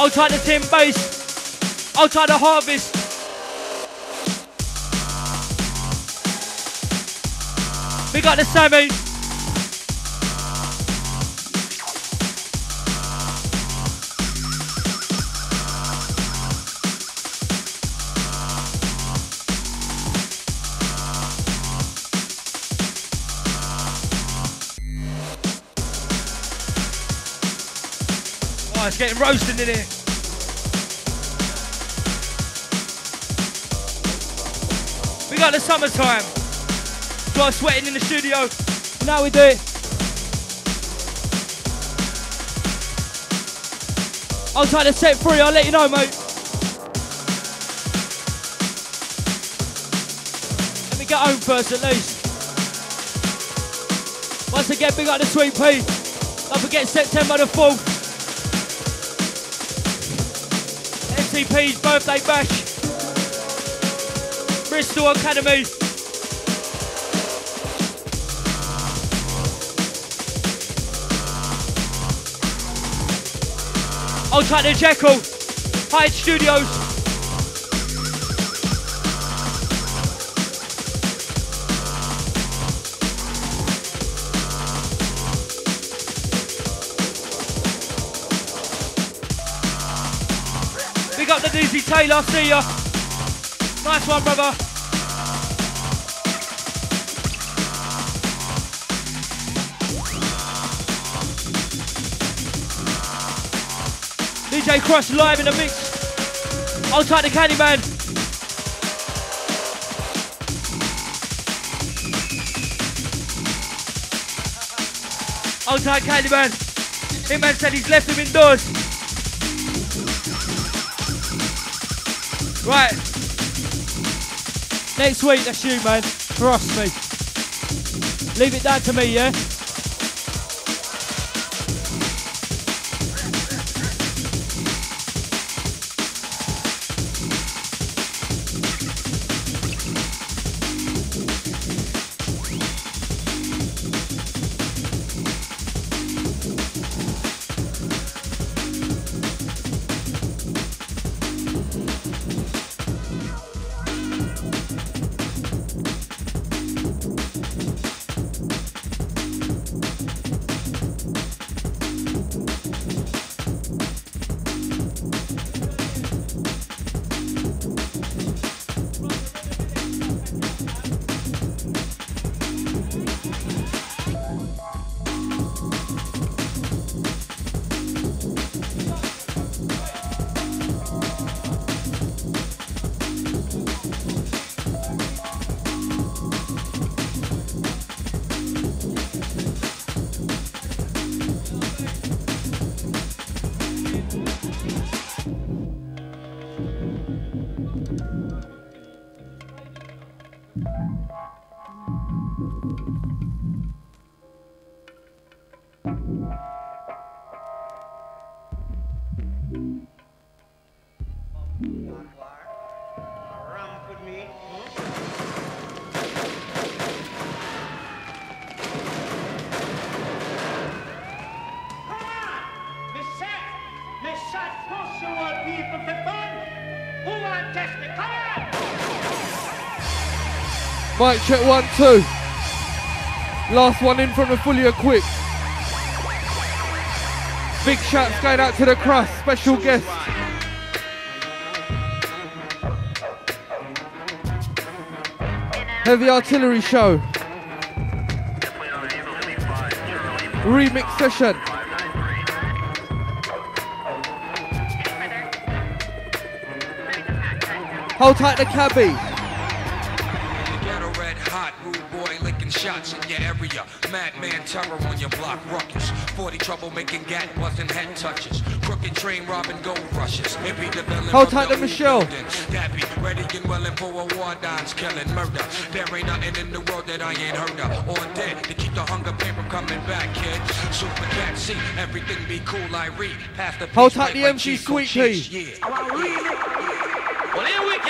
I'll try the Tim bass. I'll try the Harvest. We got the Sammy. Oh, it's getting roasted in here. We got the summertime. Got sweating in the studio. Now we do it. I'll try to set free, I'll let you know, mate. Let me get home first at least. Once again, big up the Sweet Pea. Don't forget September the 4th. MCP's birthday bash. Bristol Academy. I'll try the Jekyll. Hyde Studios. Big up the Dizzy Taylor, see ya. Nice one, brother. DJ Krust live in the mix. I'll try the Candyman. I'll try Candyman. Hitman said he's left him indoors. Right. Next week, that's you, man. Trust me. Leave it down to me, yeah? Mic check 1, 2. Last one in from the fully equipped. Big shouts going out to the Krust, special guest. Heavy Artillery Show. Remix session. Hold tight the cabbie. Shots in your area, madman terror on your block, ruckus. 40 troublemaking gat busting head touches. Crooked train robbing gold rushes. Hold tight to Michelle. Dappy, ready and willing for a war dance, killing murder. There ain't nothing in the world that I ain't heard of. Or dead to keep the hunger pain from coming back, kid. Super cat see, everything be cool, I read. Past the hold tight the MC Sweet Pea.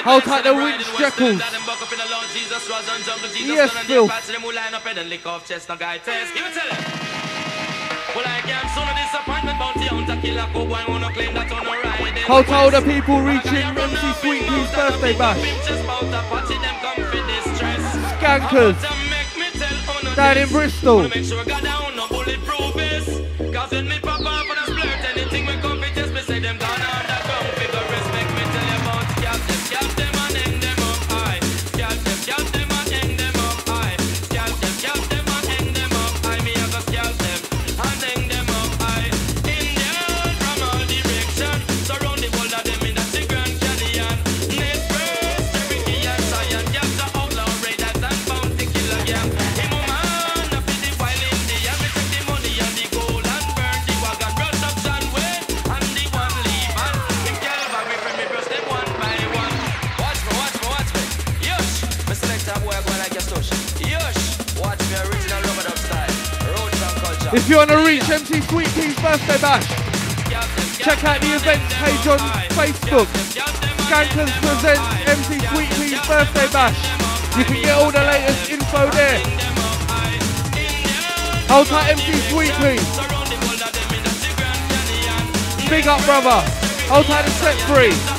Hold tight the Winch Jekyll. Yes, Phil. Hold tight all the people reaching MC Sweet Pea's birthday bash. Skankers. Down in Bristol. If you want to reach MC Sweet Pea's birthday bash, check out the events page on Facebook. Skankers presents MC Sweet Pea's birthday bash. You can get all the latest info there. Hold tight MC Sweet Pea. Big up brother. Hold tight the set free.